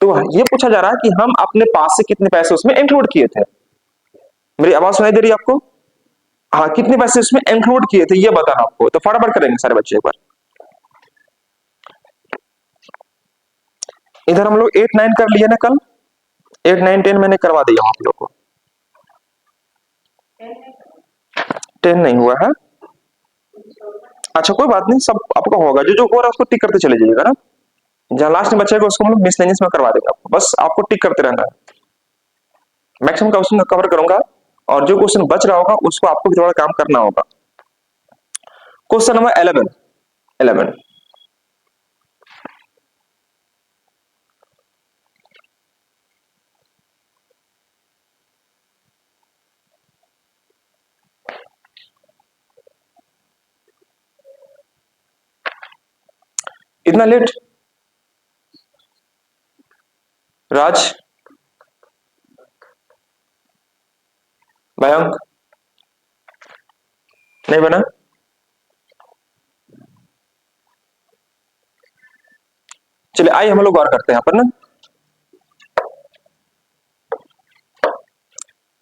तो ये पूछा जा रहा है कि हम अपने पास से कितने पैसे उसमें इंक्लूड किए थे। मेरी आवाज सुनाई दे रही है आपको? हाँ, कितने पैसे उसमें इंक्लूड किए थे ये बताना आपको। तो फटाफट करेंगे सारे बच्चे एक बार। इधर हम लोग 8 9 कर लिए ना कल, 8 9 10 मैंने करवा दिया आप लोग को। 10 नहीं हुआ है? अच्छा कोई बात नहीं, सब आपका होगा, जो जो हो रहा है उसको टिक करते चले जाइएगा ना। जहां लास्ट में बचेगा उसको हम लोग मिसलेनियस में करवा देंगे आपको, बस आपको टिक करते रहना है। मैक्सिमम क्वेश्चन कवर करूंगा और जो क्वेश्चन बच रहा होगा उसको आपको थोड़ा काम करना होगा। क्वेश्चन नंबर 11 इतना लेट राज मयंक नहीं बना? चलिए आइए हम लोग गौर करते हैं यहाँ पर ना,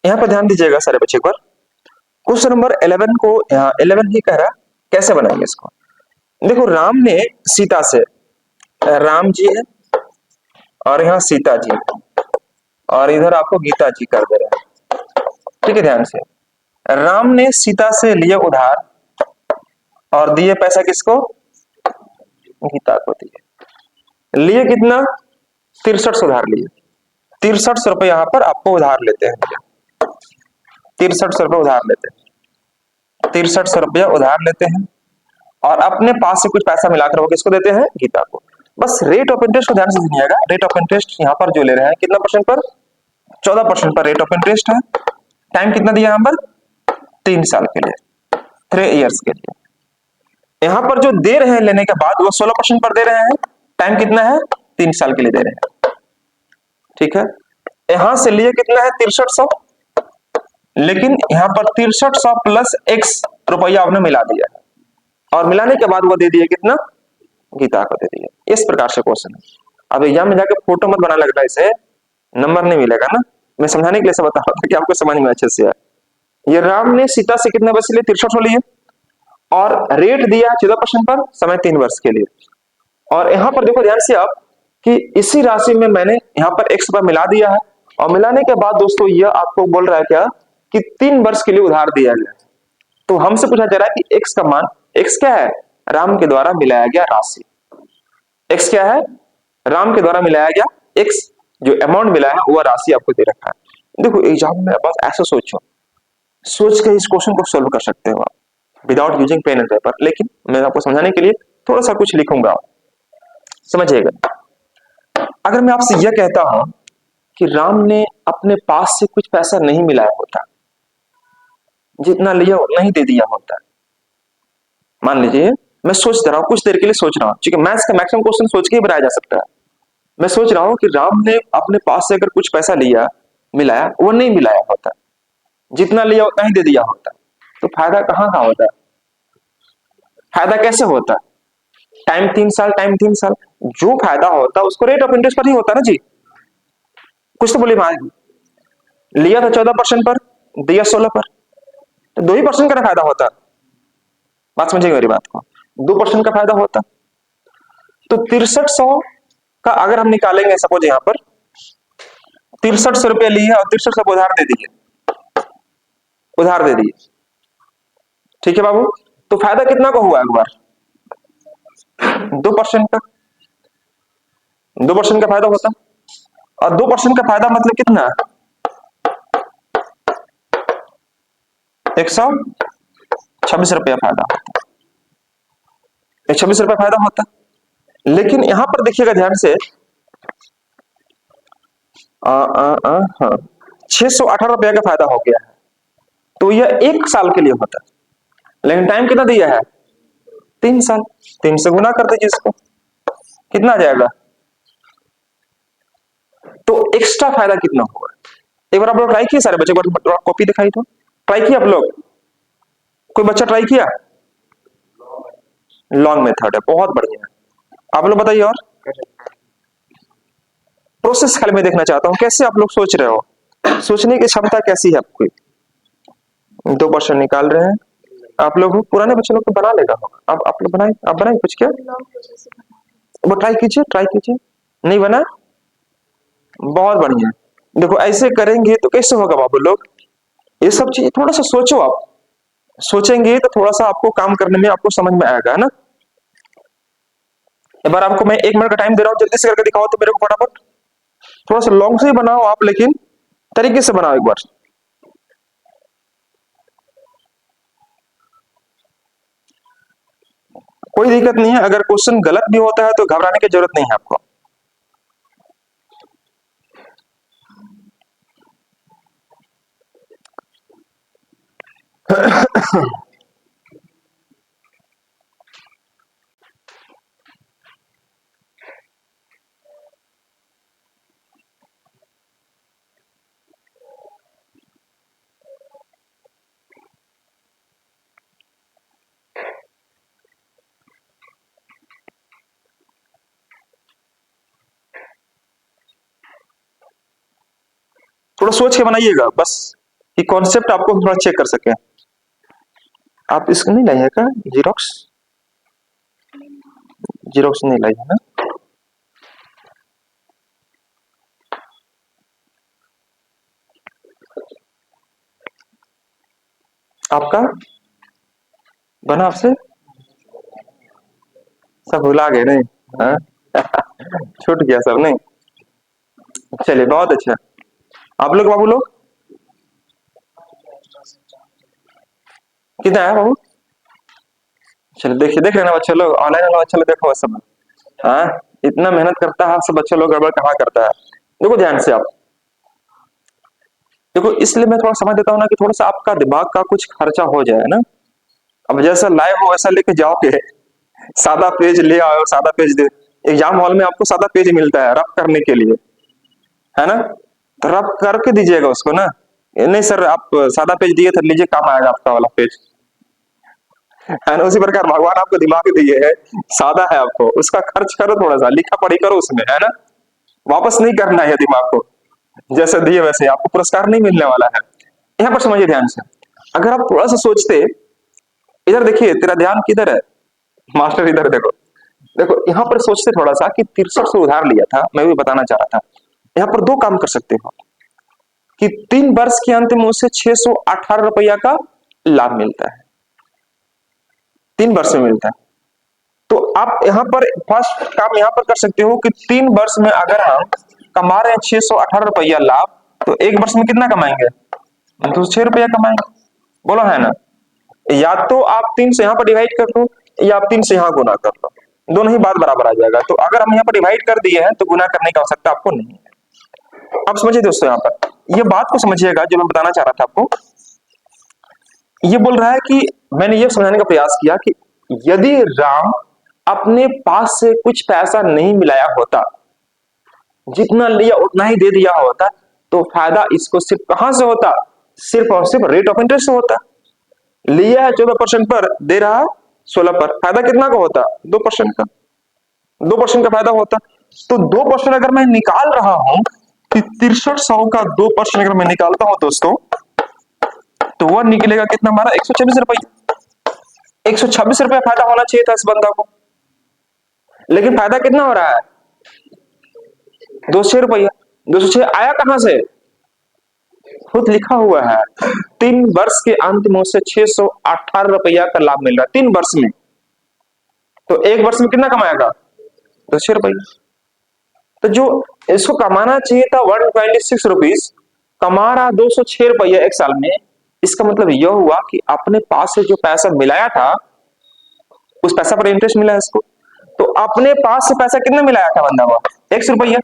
यहाँ पर ध्यान दीजिएगा सारे बच्चे पर। क्वेश्चन नंबर 11 को यहाँ 11 ही कह रहा है, कैसे बनाएंगे इसको। देखो राम ने सीता से, राम जी है और यहाँ सीता जी और इधर आपको गीता जी कर दे रहे हैं, ठीक है ध्यान से। राम ने सीता से लिए उधार और दिए पैसा किसको? गीता को दिए। लिए कितना? 63 उधार लिए, 6300 रुपए यहाँ पर आपको उधार लेते हैं, 6300 रुपए उधार लेते हैं, 6300 रुपया उधार लेते हैं और अपने पास से कुछ पैसा मिलाकर वो किसको देते हैं? गीता को। बस रेट ऑफ इंटरेस्ट को ध्यान से सुनिएगा। रेट ऑफ इंटरेस्ट यहाँ पर जो ले रहे हैं कितना परसेंट पर? 14% पर रेट ऑफ इंटरेस्ट है। टाइम कितना दिया यहाँ पर? 3 साल के लिए, 3 इयर्स के लिए। यहाँ पर जो दे रहे हैं लेने के बाद वो 16% पर दे रहे हैं। टाइम कितना है? 3 साल के लिए दे रहे हैं, ठीक है। यहां से लिए कितना है? 6300, लेकिन यहाँ पर 6300 प्लस x रुपया आपने मिला दिया है और मिलाने के बाद वो दे दिए कितना? गीता को दे दिए। इस प्रकार से क्वेश्चन है। अब एग्जाम में जाके फोटो मत बना लगता, इसे नंबर नहीं मिलेगा ना। मैं समझाने के लिए सब बता रहा था कि आपको समझ में अच्छे से है। ये राम ने सीता से कितने पैसे लिए? 6300 लिए और रेट दिया 14% पर, समय 3 वर्ष के लिए। और यहाँ पर देखो ध्यान से आप कि इसी राशि में मैंने यहाँ पर x रुपया मिला दिया है और मिलाने के बाद दोस्तों यह आपको बोल रहा है क्या कि 3 वर्ष के लिए उधार दिया गया। तो हमसे पूछा जा रहा है कि x का मान, x क्या है? राम के द्वारा मिलाया गया राशि। x क्या है? राम के द्वारा मिलाया गया x, जो अमाउंट मिला है वह राशि आपको दे रखा है। देखो एग्जाम में बस ऐसा सोचो, सोच के इस क्वेश्चन को सोल्व कर सकते हो आप without using pen and paper, लेकिन मैं आपको समझाने के लिए थोड़ा सा कुछ लिखूंगा, समझिएगा। अगर मैं आपसे यह कहता हूं कि राम ने अपने पास से कुछ पैसा नहीं मिलाया होता, जितना लिया उतना ही दे दिया होता, मान लीजिए मैं सोच रहा हूं, कुछ देर के लिए सोच रहा हूं, क्योंकि मैथ्स का मैक्सिमम क्वेश्चन सोच के ही बनाया जा सकता है। मैं सोच रहा हूं कि राम ने अपने पास से अगर कुछ पैसा लिया, मिलाया, वो नहीं मिलाया होता, जितना लिया उतना ही दे दिया होता, तो फायदा कहाँ का होता? फायदा कैसे होता? टाइम 3 साल, टाइम 3 साल, जो फायदा होता उसको रेट ऑफ इंटरेस्ट पर ही होता ना जी। कुछ तो बोलिए, मान लिया था 14% पर, दिया 16 पर, तो 2% का फायदा होता। बात समझिएगा मेरी बात को, 2% का फायदा होता। तो 6300 का अगर हम निकालेंगे, सपोज यहां पर 6300 रुपया लिए और 6300 उधार दे दिए, उधार दे दिए, ठीक है बाबू। तो फायदा कितना का हुआ? एक बार 2% का, 2% का फायदा होता। और 2% का फायदा मतलब कितना? 126 रुपया फायदा होता, 126 रुपया फायदा होता। लेकिन यहां पर देखिएगा ध्यान से, हाँ 618 रुपया का फायदा हो गया है, तो यह 1 साल के लिए होता, लेकिन टाइम कितना दिया है? 3 साल। 3 से गुना कर दीजिए इसको, कितना आ जाएगा? तो एक्स्ट्रा फायदा कितना होगा? एक बार आप लोग ट्राई किए सारे बच्चे, कॉपी दिखाई तो ट्राई किया आप लोग? कोई बच्चा ट्राई किया? लॉन्ग मेथड है, बहुत बढ़िया। आप लोग बताइए और प्रोसेस खाली मैं देखना चाहता हूं, कैसे आप लोग सोच रहे हो, सोचने की क्षमता कैसी है आपकी। 2% निकाल रहे हैं आप लोग, पुराने बच्चे लोग तो बना लेगा। आप लोग बनाए, आप बनाए कुछ क्या? वो ट्राई कीजिए, ट्राई कीजिए। नहीं बना? बहुत बढ़िया। देखो ऐसे करेंगे तो कैसे होगा बाबू लोग, ये सब चीज थोड़ा सा सोचो। आप सोचेंगे तो थोड़ा सा आपको काम करने में आपको समझ में आएगा, है ना। एक बार आपको मैं 1 मिनट का टाइम दे रहा हूँ, जल्दी से करके दिखाओ तो मेरे को फटाफट। थोड़ा सा लॉन्ग से ही बनाओ आप, लेकिन तरीके से बनाओ एक बार। कोई दिक्कत नहीं है, अगर क्वेश्चन गलत भी होता है तो घबराने की जरूरत नहीं है आपको। थोड़ा सोच के बनाइएगा बस, कि कॉन्सेप्ट आपको थोड़ा चेक कर सके। आप इसको नहीं लाई है क्या, जीरोक्स? जीरोक्स नहीं लाई है ना? आपका बना आपसे? सब भुला गए नहीं? हाँ? छूट गया सब नहीं? चलिए बहुत अच्छा। आप लोग बाबू लोग कितना है बाबू? चलिए देखिए, देख लेना बच्चे लोग, ऑनलाइन वाला बच्चा लोग देखो सब। हाँ, इतना मेहनत करता है सब बच्चे लोग, गड़बड़ कहाँ करता है। देखो ध्यान से आप, देखो इसलिए मैं थोड़ा समझ देता हूँ ना, कि थोड़ा सा आपका दिमाग का कुछ खर्चा हो जाए ना। अब जैसा लाए हो वैसा लेके जाओगे, सादा पेज ले आओ, सादा पेज दे। एग्जाम हॉल में आपको सादा पेज मिलता है रब करने के लिए, है ना? तो रब करके दीजिएगा उसको ना। नहीं सर आप सादा पेज दिए थे, लीजिए काम आएगा आपका वाला पेज, है ना? उसी प्रकार भगवान आपको दिमाग दिए है, सादा है आपको, उसका खर्च करो, थोड़ा सा लिखा पढ़ी करो उसमें, है ना? वापस नहीं करना है दिमाग को, जैसे दिए वैसे आपको पुरस्कार नहीं मिलने वाला है। यहाँ पर समझिए ध्यान से, अगर आप थोड़ा सा सोचते, इधर देखिए तेरा ध्यान किधर है, मास्टर इधर देखो। देखो यहाँ पर सोचते थोड़ा सा, कि 63 से उधार लिया था, मैं भी बताना चाह रहा था। यहाँ पर दो काम कर सकते हो, कि 3 वर्ष के अंत में उसे 618 रुपया का लाभ मिलता है, 3 वर्ष में मिलता है। तो आप यहाँ पर फर्स्ट काम यहाँ पर कर सकते हो, कि 3 वर्ष में अगर हम कमा रहे हैं 618 रुपया लाभ, तो 1 वर्ष में कितना कमाएंगे? तो 6 रुपया कमाएंगे। बोलो है ना? या तो आप 3 से यहाँ पर डिवाइड कर दो, या आप 3 से यहाँ गुना कर लो, दोनों ही बात बराबर आ जाएगा। तो अगर हम यहाँ पर डिवाइड कर दिए हैं तो गुना करने की आवश्यकता आपको नहीं है। अब समझिए दोस्तों, यहाँ पर ये बात को समझिएगा जो मैं बताना चाह रहा था आपको। ये बोल रहा है कि मैंने ये समझाने का प्रयास किया, कि यदि राम अपने पास से कुछ पैसा नहीं मिलाया होता, जितना लिया उतना ही दे दिया होता, तो फायदा इसको सिर्फ कहां से होता? सिर्फ और सिर्फ रेट ऑफ इंटरेस्ट से होता। लिया है 14% पर, दे रहा है 16 पर, फायदा कितना का होता? 2% का, 2% का फायदा होता। तो 2% अगर मैं निकाल रहा हूं, कि 6300 का 2% अगर मैं निकालता हूं दोस्तों, तो वह निकलेगा कितना हमारा? 126 रुपया। 126 रुपया फायदा होना चाहिए था इस बंदा को, लेकिन फायदा कितना हो रहा है? 206 रुपया। 206 आया कहां से? खुद लिखा हुआ है, 3 वर्ष के अंत में उसे 618 रुपया का लाभ मिल रहा है, 3 वर्ष में। तो 1 वर्ष में कितना कमाएगा? 206 रुपया। तो जो इसको कमाना चाहिए था 126 रुपीज, कमा रहा 206 रुपया 1 साल में। इसका मतलब यह हुआ कि अपने पास से जो पैसा मिलाया था, उस पैसा पर इंटरेस्ट मिला है इसको। तो अपने पास से पैसा कितना मिलाया था बंदा हुआ? 100 रुपया।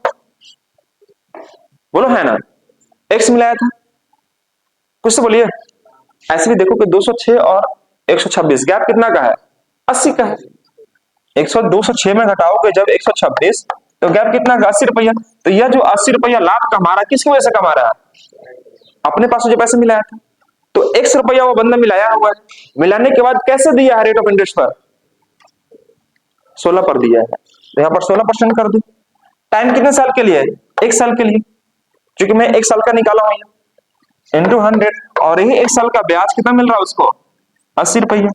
बोलो है ना? एक्स मिलाया था। कुछ तो बोलिए। ऐसे भी देखो कि 206 और 126 गैप कितना का है? 80 का है। 100 206 में घटाओगे जब 126, तो गैप कितना का? 80 रुपया। तो यह जो 80 रुपया लाभ कमा रहा है, किसकी वजह से कमा रहा है? अपने पास जो पैसे मिलाया था। तो 100 रुपया वो बंदा मिलाया हुआ है, मिलाने के बाद कैसे दिया है रेट ऑफ इंटरेस्ट पर? 16 पर दिया है। तो यहाँ पर 16% कर दो। टाइम कितने साल के लिए है? 1 साल के लिए, क्योंकि मैं 1 साल का निकाला हूं इंटू 100, और यही 1 साल का ब्याज कितना मिल रहा है उसको? 80 रुपया।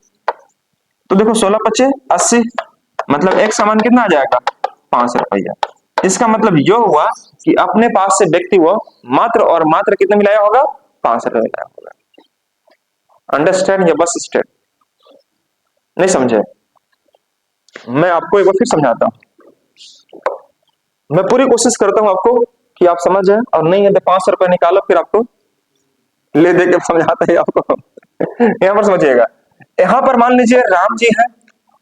तो देखो 16 × 25 = 80, मतलब एक सामान कितना आ जाएगा? 5 रुपया। इसका मतलब यह हुआ कि अपने पास से व्यक्ति वो मात्र और मात्र कितना मिलाया होगा? 5 रुपया मिलाया होगा। अंडरस्टैंड या बस स्टैंड? नहीं समझे? मैं आपको एक बार फिर समझाता हूं। मैं पूरी कोशिश करता हूं आपको कि आप समझ जाए, और नहीं है तो 500 रुपए निकालो, फिर आपको ले दे के समझाते हैं आपको। यहाँ पर समझिएगा, यहाँ पर मान लीजिए राम जी है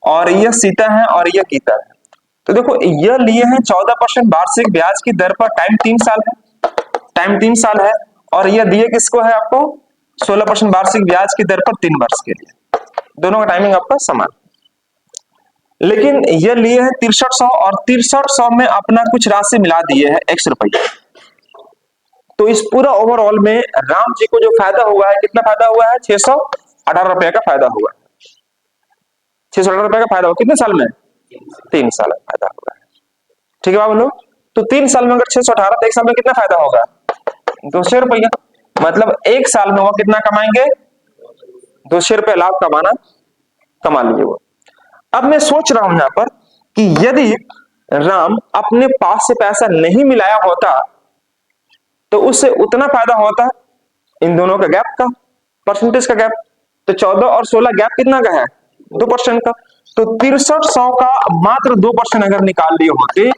और यह सीता है और यह गीता है। तो देखो यह लिए हैं 14% वार्षिक ब्याज की दर पर, टाइम 3 साल है, टाइम 3 साल है, और यह दिए किसको है आपको 16% वार्षिक ब्याज की दर पर 3 वर्ष के लिए। दोनों का टाइमिंग आपका समान, लेकिन यह लिए हैं 6300 और 6300 में अपना कुछ राशि मिला दिए है ₹X। तो इस पूरा ओवरऑल में राम जी को जो फायदा हुआ है, कितना फायदा हुआ है, 618 रुपए का फायदा हुआ है। 618 रुपए का फायदा हुआ कितने साल में, 3 साल में फायदा हुआ है। ठीक है बाबू लोग, तो 3 साल में अगर 618 तो 1 साल में कितना फायदा होगा, 200 रुपया। मतलब 1 साल में वो कितना कमाएंगे, 200 रुपये लाभ कमा लीजिए वो। अब मैं सोच रहा हूं यहां पर कि यदि राम अपने पास से पैसा नहीं मिलाया होता तो उससे उतना फायदा होता इन दोनों का गैप का, परसेंटेज का गैप। तो 14 और 16 गैप कितना का है, 2% का। तो 6300 का मात्र 2% अगर निकाल लिए होते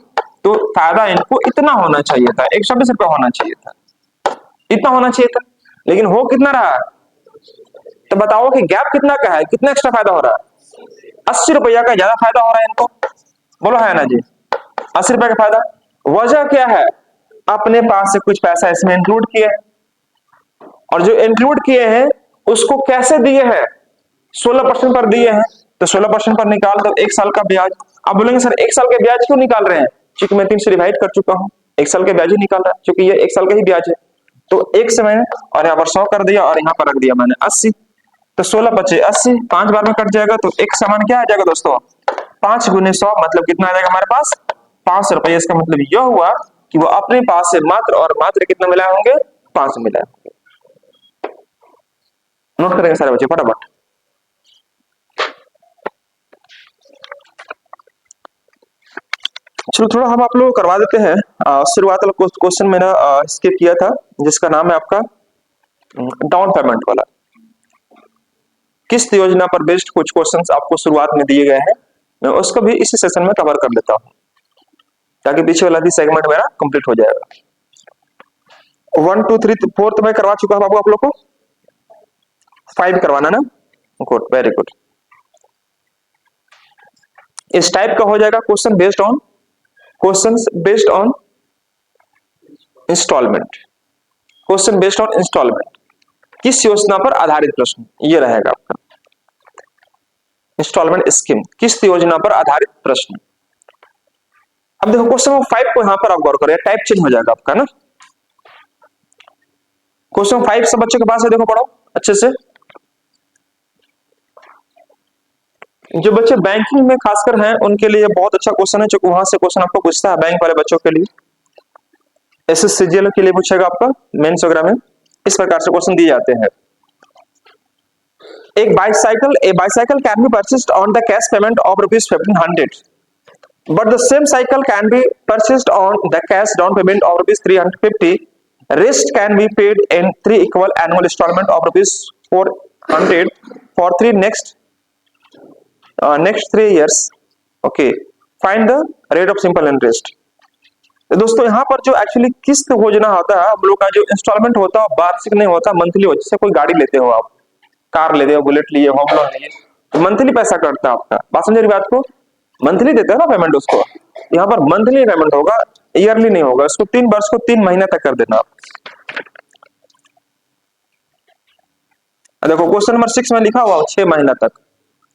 तो फायदा इनको इतना होना चाहिए था, 120 रुपये होना चाहिए था, इतना होना चाहिए था। लेकिन हो कितना रहा, तो बताओ कि गैप कितना का है, कितना एक्स्ट्रा फायदा हो रहा है, 80 रुपया का ज्यादा फायदा हो रहा है इनको। बोलो है ना जी, 80 रुपए का फायदा। वजह क्या है, अपने पास से कुछ पैसा इसमें इंक्लूड किए, और जो इंक्लूड किए हैं उसको कैसे दिए हैं, 16% पर दिए हैं। तो 16% पर निकाल दो 1 साल का ब्याज। अब बोलेंगे सर 1 साल के ब्याज क्यों निकाल रहे हैं, क्योंकि मैं 3 से डिवाइड कर चुका हूं, 1 साल के ब्याज ही निकाल रहा है, क्योंकि ये 1 साल का ही ब्याज है। तो 1 से मैंने और यहाँ पर 100 कर दिया और यहाँ पर रख दिया मैंने 80। तो 16 पचे 80, 5 बार में कट जाएगा, तो एक सामान क्या आ जाएगा दोस्तों, 5 गुने 100, मतलब कितना आ जाएगा हमारे पास, 500 रुपये। इसका मतलब यह हुआ कि वो अपने पास से मात्र और मात्र कितना मिलाए होंगे, 5 मिलाए होंगे। नोट करेंगे सारे बच्चे फटाफट। चलो थोड़ा हम आप लोग करवा देते हैं। शुरुआत वाला क्वेश्चन मैंने स्किप किया था, जिसका नाम है आपका डाउन पेमेंट वाला। किस्त योजना पर बेस्ड कुछ क्वेश्चंस आपको शुरुआत में दिए गए हैं, मैं उसको भी इसी सेशन में कवर कर लेता हूं, ताकि पीछे वाला भी सेगमेंट मेरा कंप्लीट हो जाएगा। 1 2 3 4 तो मैं करवा चुका हूं आप लोग को, 5 करवाना ना, गुड, वेरी गुड। इस टाइप का हो जाएगा question based on instalment, question based on instalment, किस योजना पर आधारित प्रश्न ये रहेगा आपका, इंस्टॉलमेंट स्कीम, किस योजना पर आधारित प्रश्न। अब देखो क्वेश्चन नंबर 5 को यहां पर आप गौर करें, टाइप चेंज हो जाएगा आपका ना। क्वेश्चन 5 सब बच्चों के पास है, देखो पढ़ो अच्छे से। जो बच्चे बैंकिंग में खासकर हैं उनके लिए बहुत अच्छा क्वेश्चन है, क्योंकि वहां से क्वेश्चन आपको पूछता है बैंक वाले बच्चों के लिए, एसएससीजीएल के लिए पूछेगा आपका मेंस वगैरह में, इस प्रकार से क्वेश्चन दिए जाते हैं। एक bicycle, A bicycle can be purchased on the cash payment of ₹1500, but the same cycle can be purchased on the cash down payment of ₹350. Rest can be paid in 3 equal annual installment of ₹400 for 3 next 3 years. Okay, find the rate of simple interest. तो दोस्तों यहाँ पर जो actually किस्त योजना होता है, हम लोग का जो इंस्टॉलमेंट होता है वार्षिक नहीं होता, मंथली होता है। जैसे कोई गाड़ी लेते हो आप, कार लेते हो, बुलेट लिए, होम लोन लिए, तो मंथली पैसा कटता है आपका, बात समझे बात को, मंथली देते हैं ना पेमेंट उसको। यहाँ पर मंथली पेमेंट होगा, ईयरली नहीं होगा। इसको 3 वर्ष को 3 महीने तक कर देना आप। देखो क्वेश्चन नंबर 6 में लिखा हुआ 6 महीना तक।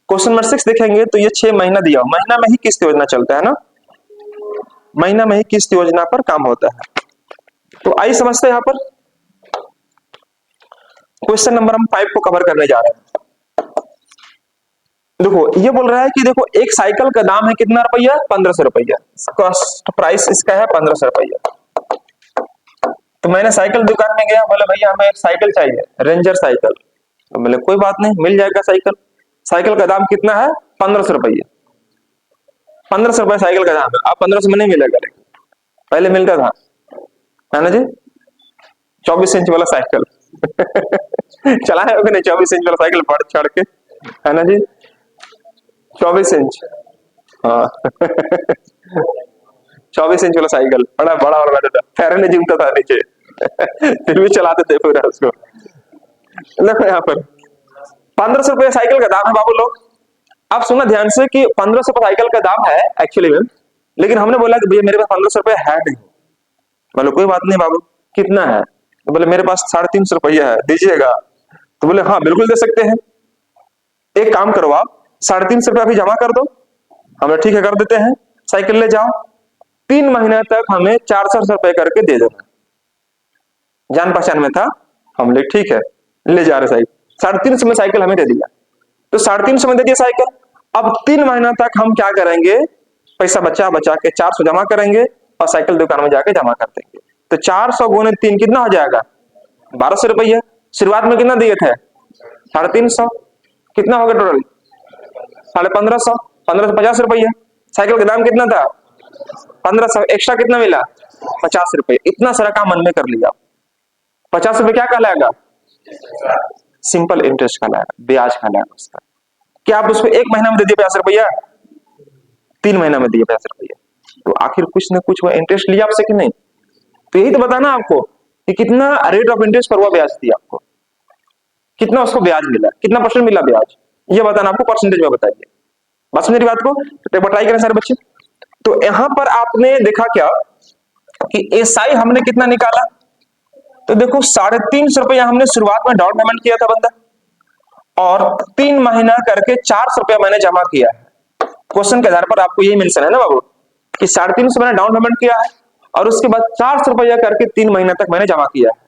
क्वेश्चन नंबर 6 देखेंगे तो ये 6 महीना दिया हुआ, महीना में ही किस्त योजना चलता है ना, महीना में ही किस्त योजना पर काम होता है। तो आइए समझते हैं यहाँ पर क्वेश्चन नंबर हम 5 को कवर करने जा रहे हैं। देखो ये बोल रहा है कि देखो एक साइकिल का दाम है कितना रुपया, 1500 रुपया, कॉस्ट प्राइस इसका है 1500 रुपया। तो मैंने साइकिल दुकान में गया, बोले भैया हमें एक साइकिल चाहिए, रेंजर साइकिल। तो बोले कोई बात नहीं, मिल जाएगा साइकिल। साइकिल का दाम कितना है, 1500 रुपया, 1500 रुपया साइकिल का दाम है। अब 1500 में नहीं मिलेगा, लेकिन पहले मिलता था, है ना जी, 24 इंच वाला साइकिल चलाए होगा नहीं, 24 इंच वाला साइकिल बढ़ चढ़ के, है ना जी, 24 इंच, हाँ 24 इंच वाला साइकिल, बड़ा बड़ा वाला बैठा था, पैर नहीं जमता था नीचे फिर भी चलाते थे पूरा उसको। देखो यहाँ पर 1500 रुपये साइकिल का दाम है बाबू लोग। आप सुनना ध्यान से कि 1500 साइकिल का दाम है एक्चुअली में, लेकिन हमने बोला कि भैया मेरे पास 1500 रुपये है नहीं। बोले कोई बात नहीं बाबू, कितना है? तो बोले मेरे पास 350 रुपया है, दीजिएगा। तो बोले हाँ बिल्कुल दे सकते हैं। एक काम करो, आप 350 रुपया अभी जमा कर दो। हमने ठीक है कर देते हैं, साइकिल ले जाओ, 3 महीने तक हमें 400 रुपये करके दे देना। जान पहचान में था, हम ले ठीक है ले जा रहे साइकिल। 350 में साइकिल हमें दे दिया, तो 350 में दे दिया साइकिल। अब 3 महीना तक हम क्या करेंगे, पैसा बचा बचा के 400 जमा करेंगे और साइकिल दुकान में जाके जमा कर देंगे। तो 400 गुने 3 कितना हो जाएगा? 1200 रुपये। शुरुआत में कितना दिए थे? 350। कितना हो गया टोटल? 1550। 1550 रुपये। साइकिल का दाम कितना था? 1500। एक्स्ट्रा कितना मिला? 50 रुपये। इतना सारा काम मन में कर लिया। 50 रुपये क्या कहलाएगा? सिंपल इंटरेस्ट कहलाएगा, ब्याज कहलाएगा उसका। क्या आप उसको 1 महीना में दे दिए 50 रुपया? 3 महीना में दिए 50 रुपया, तो आखिर कुछ ना कुछ वो इंटरेस्ट लिया आपसे कि नहीं? तो यही तो बताना आपको कि कितना रेट ऑफ इंटरेस्ट पर हुआ ब्याज दिया आपको, कितना उसको ब्याज मिला, कितना परसेंट मिला ब्याज, ये बताना आपको, परसेंटेज में बताइए। बस मेरी बात को तो ट्राई करें सारे बच्चे। तो यहां पर आपने देखा क्या कि एसआई हमने कितना निकाला? तो देखो 350 रुपया हमने शुरुआत में डाउन पेमेंट किया था बंदा, और 3 महीना करके 400 रुपया मैंने जमा किया है। क्वेश्चन के आधार पर आपको यही मेंशन है ना बाबू कि 350 मैंने डाउन पेमेंट किया है और उसके बाद 400 रुपया करके 3 महीना तक मैंने जमा किया है,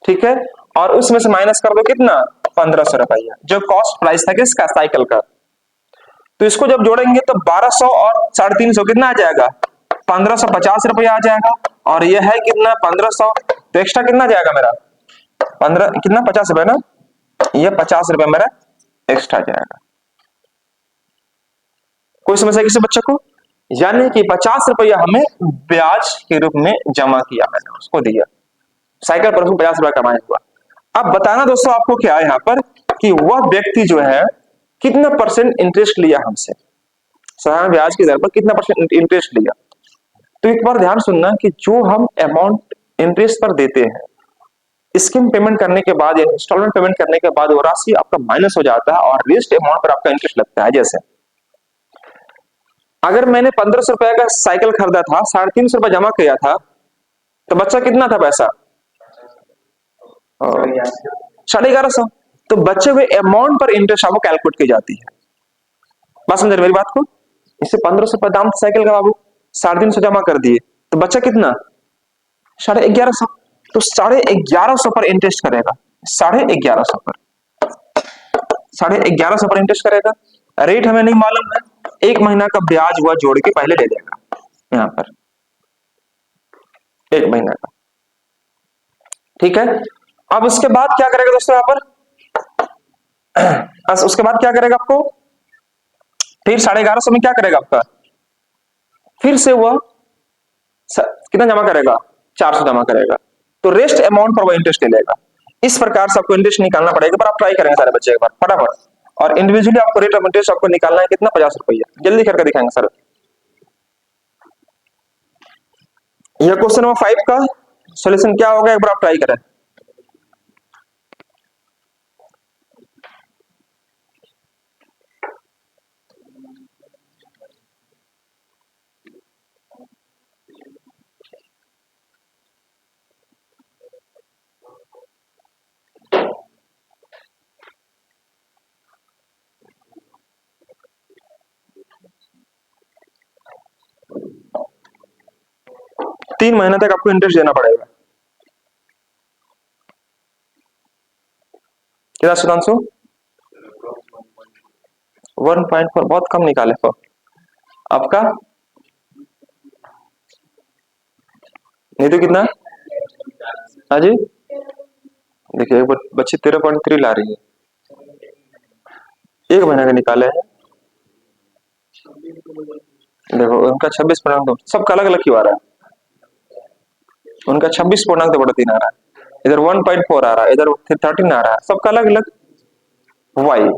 ठीक है। और उसमें से माइनस कर दो कितना? 1500 रुपया, जो कॉस्ट प्राइस था किसका? साइकिल का। तो इसको जब जोड़ेंगे तो 1200 और 350 कितना आ जाएगा? 1550 रुपया आ जाएगा। और यह है कितना? 1500। तो एक्स्ट्रा कितना जाएगा मेरा? 15 कितना? 50 रुपया ना, ये 50 रुपया मेरा एक्स्ट्रा जाएगा। कोई समस्या किसी बच्चे को? यानी कि 50 रुपया हमें ब्याज के रूप में जमा किया, मैंने उसको दिया, साइकिल पर उसको 50 रुपया कमाया हुआ। अब बताना दोस्तों आपको क्या है यहाँ पर कि वह व्यक्ति जो है कितना परसेंट इंटरेस्ट लिया हमसे, साधारण ब्याज की दर पर कितना परसेंट इंटरेस्ट लिया। तो एक बार ध्यान सुनना कि जो हम अमाउंट इंटरेस्ट पर देते हैं, स्कीम पेमेंट करने के बाद या इंस्टॉलमेंट पेमेंट करने के बाद वो राशि आपका माइनस हो जाता है और रेस्ट अमाउंट पर आपका इंटरेस्ट लगता है। जैसे अगर मैंने 1500 रुपया का साइकिल खरीदा था, 350 रुपया जमा किया था, तो बच्चा कितना था पैसा? 1150। तो बचे हुए अमाउंट पर इंटरेस्ट आपको कैलकुलेट की जाती है। बात समझ रहे मेरी बात को? इससे 1500 रुपया दाम था साइकिल का बाबू, 350 जमा कर दिए, तो बचा कितना? 1150। तो 1150 पर इंटरेस्ट करेगा, 1150 पर, 1150 पर इंटरेस्ट करेगा। रेट हमें नहीं मालूम है, 1 महीना का ब्याज हुआ जोड़ के पहले ले लेगा यहां पर, 1 महीना का, ठीक है। अब उसके बाद क्या करेगा दोस्तों यहां पर? बस उसके बाद क्या करेगा आपको? फिर 1150 में क्या करेगा आपका? फिर से वह कितना जमा करेगा? 400 जमा करेगा। तो रेस्ट अमाउंट पर वह इंटरेस्ट ले लेगा। इस प्रकार से आपको इंटरेस्ट निकालना पड़ेगा, पर आप ट्राई करेंगे सारे बच्चे एक बार फटाफट। और इंडिविजुअली आपको रेट ऑफ इंटरेस्ट आपको निकालना है कितना? 50 रुपया। जल्दी करके दिखाएंगे सर। यह क्वेश्चन नंबर 5 का सोल्यूशन क्या होगा, एक बार आप ट्राई करें। तीन महीने तक आपको इंटरेस्ट देना पड़ेगा। कितना सुधांशु? 1.4 बहुत कम निकाले हो आपका। नहीं तो कितना? हाँ जी, देखिए बच्ची 13.3 ला रही है, 1 महीने का निकाले हैं। देखो उनका 26 सबका अलग अलग क्यों आ रहा है? उनका 26.3 आ रहा है, इधर 1.4 आ रहा है, इधर 13 आ रहा है, सबका अलग अलग। वाई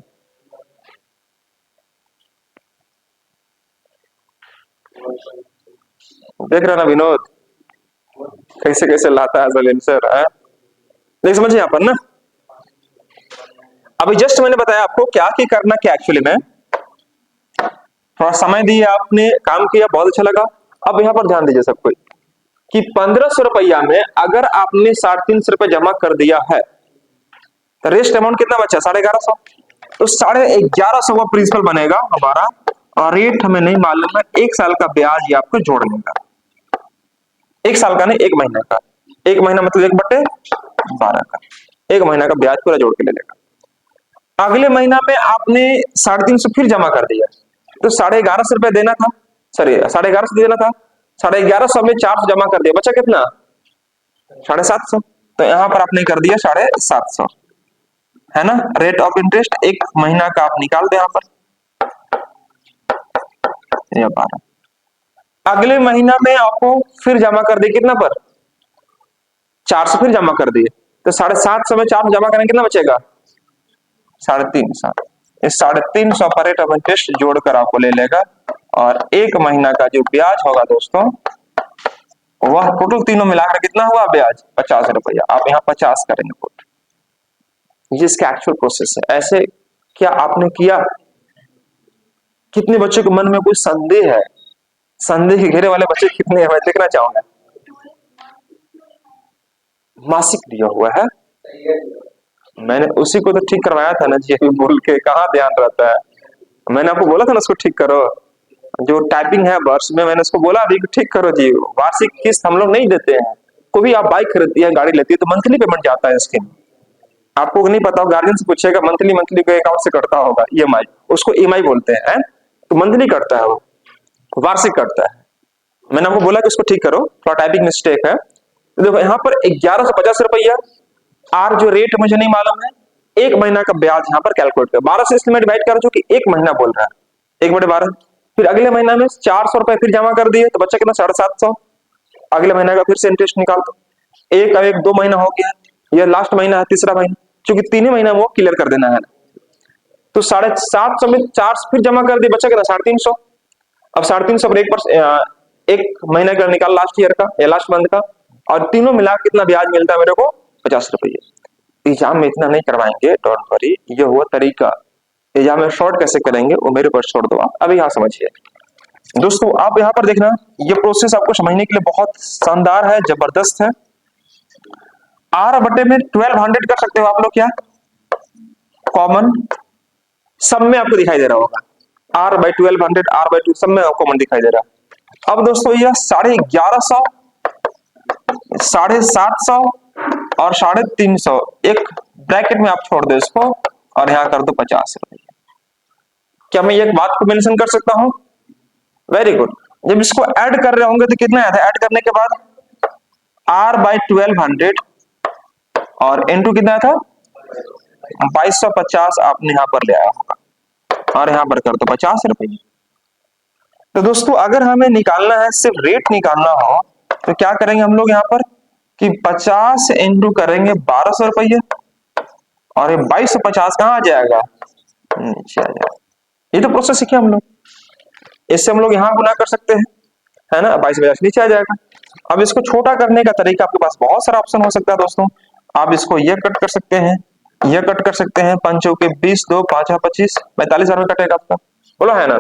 देख रहे हो ना विनोद, कैसे कैसे लाता है सलेंसर है। देख समझिए यहाँ पर ना, अभी जस्ट मैंने बताया आपको क्या की करना क्या एक्चुअली में, थोड़ा समय दिया आपने, काम किया, बहुत अच्छा लगा। अब यहाँ पर ध्यान दीजिए सब कोई कि 1500 रुपया में अगर आपने 350 रुपये जमा कर दिया है तो रेस्ट अमाउंट कितना बचा, 1150। तो 1150 का प्रिंसिपल बनेगा हमारा, और रेट हमें नहीं मालूम है, 1 साल का ब्याज ये आपको जोड़ने का, 1 साल का नहीं, 1 महीना का, 1 महीना मतलब 1/12 का, 1 महीना का ब्याज पूरा जोड़ के ले लेगा। अगले महीना में आपने 350 फिर जमा कर दिया, तो 1150 रुपए देना था, सॉरी 1150 देना था, 1150 में 400 जमा कर दिया, बचा कितना, 750। तो यहां पर आपने कर दिया 750, है ना। रेट ऑफ इंटरेस्ट 1 महीना का आप निकाल दे यहां पर, ये 12। अगले महीना में आपको फिर जमा कर दिए कितना पर, 400 फिर जमा कर दिए, तो 750 में 400 जमा करेंगे कितना बचेगा, 350। इस 350 पर रेट ऑफ इंटरेस्ट जोड़कर आपको ले लेगा, और 1 महीना का जो ब्याज होगा दोस्तों, वह टोटल तीनों मिलाकर कितना हुआ ब्याज, 50 रुपया। आप यहाँ 50 करेंगे पुट, ये इसका एक्चुअल प्रोसेस है। ऐसे क्या आपने किया, कितने बच्चों के मन में कोई संदेह है, संदेह के घेरे वाले बच्चे कितने हैं मैं देखना चाहूंगा। मासिक दिया हुआ है, मैंने उसी को तो ठीक करवाया था ना जी, अभी भूल के कहाँ ध्यान रहता है। मैंने आपको बोला था ना उसको ठीक करो, जो टाइपिंग है वर्ष में, मैंने उसको बोला अभी ठीक करो जी। वार्षिक किस्त हम लोग नहीं देते हैं, कोई आप बाइक खरीदती है, गाड़ी लेती है तो मंथली पेमेंट जाता है स्कीम, आपको नहीं पता हो, गार्जियन से पूछेगा, मंथली मंथली के अकाउंट से कटता होगा ईएमआई, उसको ईएमआई बोलते हैं, तो मंथली कटता है वो, वार्षिक कटता है। मैंने आपको बोला कि उसको ठीक करो, थोड़ा टाइपिंग मिस्टेक है। तो देखो यहाँ पर 1150 रुपया, आर जो रेट मुझे नहीं मालूम है, 1 महीना का ब्याज यहाँ पर कैलकुलेट कर, 12 से इसलिए डिवाइड कर जो कि 1 महीना बोल रहा है, 1/12। फिर अगले महीना में 400 रुपए फिर जमा कर दिए, तो बच्चा कितना, 750। अगले महीने का फिर से इंटरेस्ट निकाल दो, एक का एक 2 महीना हो गया, यह लास्ट महीना है, तीसरा महीना, क्योंकि 3 ही महीना वो क्लियर कर देना है। तो 750 में 4 फिर जमा कर दिए, बच्चा कितना, 350। अब 350 पर 1 महीने का निकाल, लास्ट ईयर का या लास्ट मंथ का, और तीनों मिला कितना ब्याज मिलता है मेरे को, 50 रुपये। एग्जाम में इतना नहीं करवाएंगे, डोंट वरी, ये हुआ तरीका। एग्जाम में शॉर्ट कैसे करेंगे वो मेरे ऊपर छोड़ दो आप, अभी यहाँ समझिए दोस्तों। आप यहाँ पर देखना, ये प्रोसेस आपको समझने के लिए बहुत शानदार है, जबरदस्त है। आर बटे में 1200 कर सकते हो आप लोग, क्या कॉमन सब में आपको दिखाई दे रहा होगा, आर बाई 1200, आर बाई 2 सब में कॉमन दिखाई दे रहा है। अब दोस्तों यह 1150, 750 और 350 एक ब्रैकेट में आप छोड़ दो इसको, और यहाँ कर दो 50 रुपये। क्या मैं एक बात को मेंशन कर सकता हूं, वेरी गुड। जब इसको ऐड कर रहे होंगे तो कितना आया था, ऐड करने के बाद आर बाई 1200 और इनटू कितना था, 2250 आपने यहां पर ले आया होगा, और यहां पर कर दो 50 रुपये। तो दोस्तों अगर हमें निकालना है, सिर्फ रेट निकालना हो, तो क्या करेंगे हम लोग यहाँ पर कि 50 इंटू करेंगे 1200 रुपये, और ये 2250 कहाँ आ जाएगा, नीचे आ जाएगा। ये तो प्रोसेस सीखे हम लोग, इससे हम लोग यहाँ गुना कर सकते हैं, है ना, 2250 नीचे आ जाएगा। अब इसको छोटा करने का तरीका आपके पास बहुत सारा ऑप्शन हो सकता है दोस्तों। आप इसको ये कट कर सकते हैं, ये कट कर सकते हैं, 5 के 20, 2 5 25, 45 में कटेगा आपका, बोलो है ना।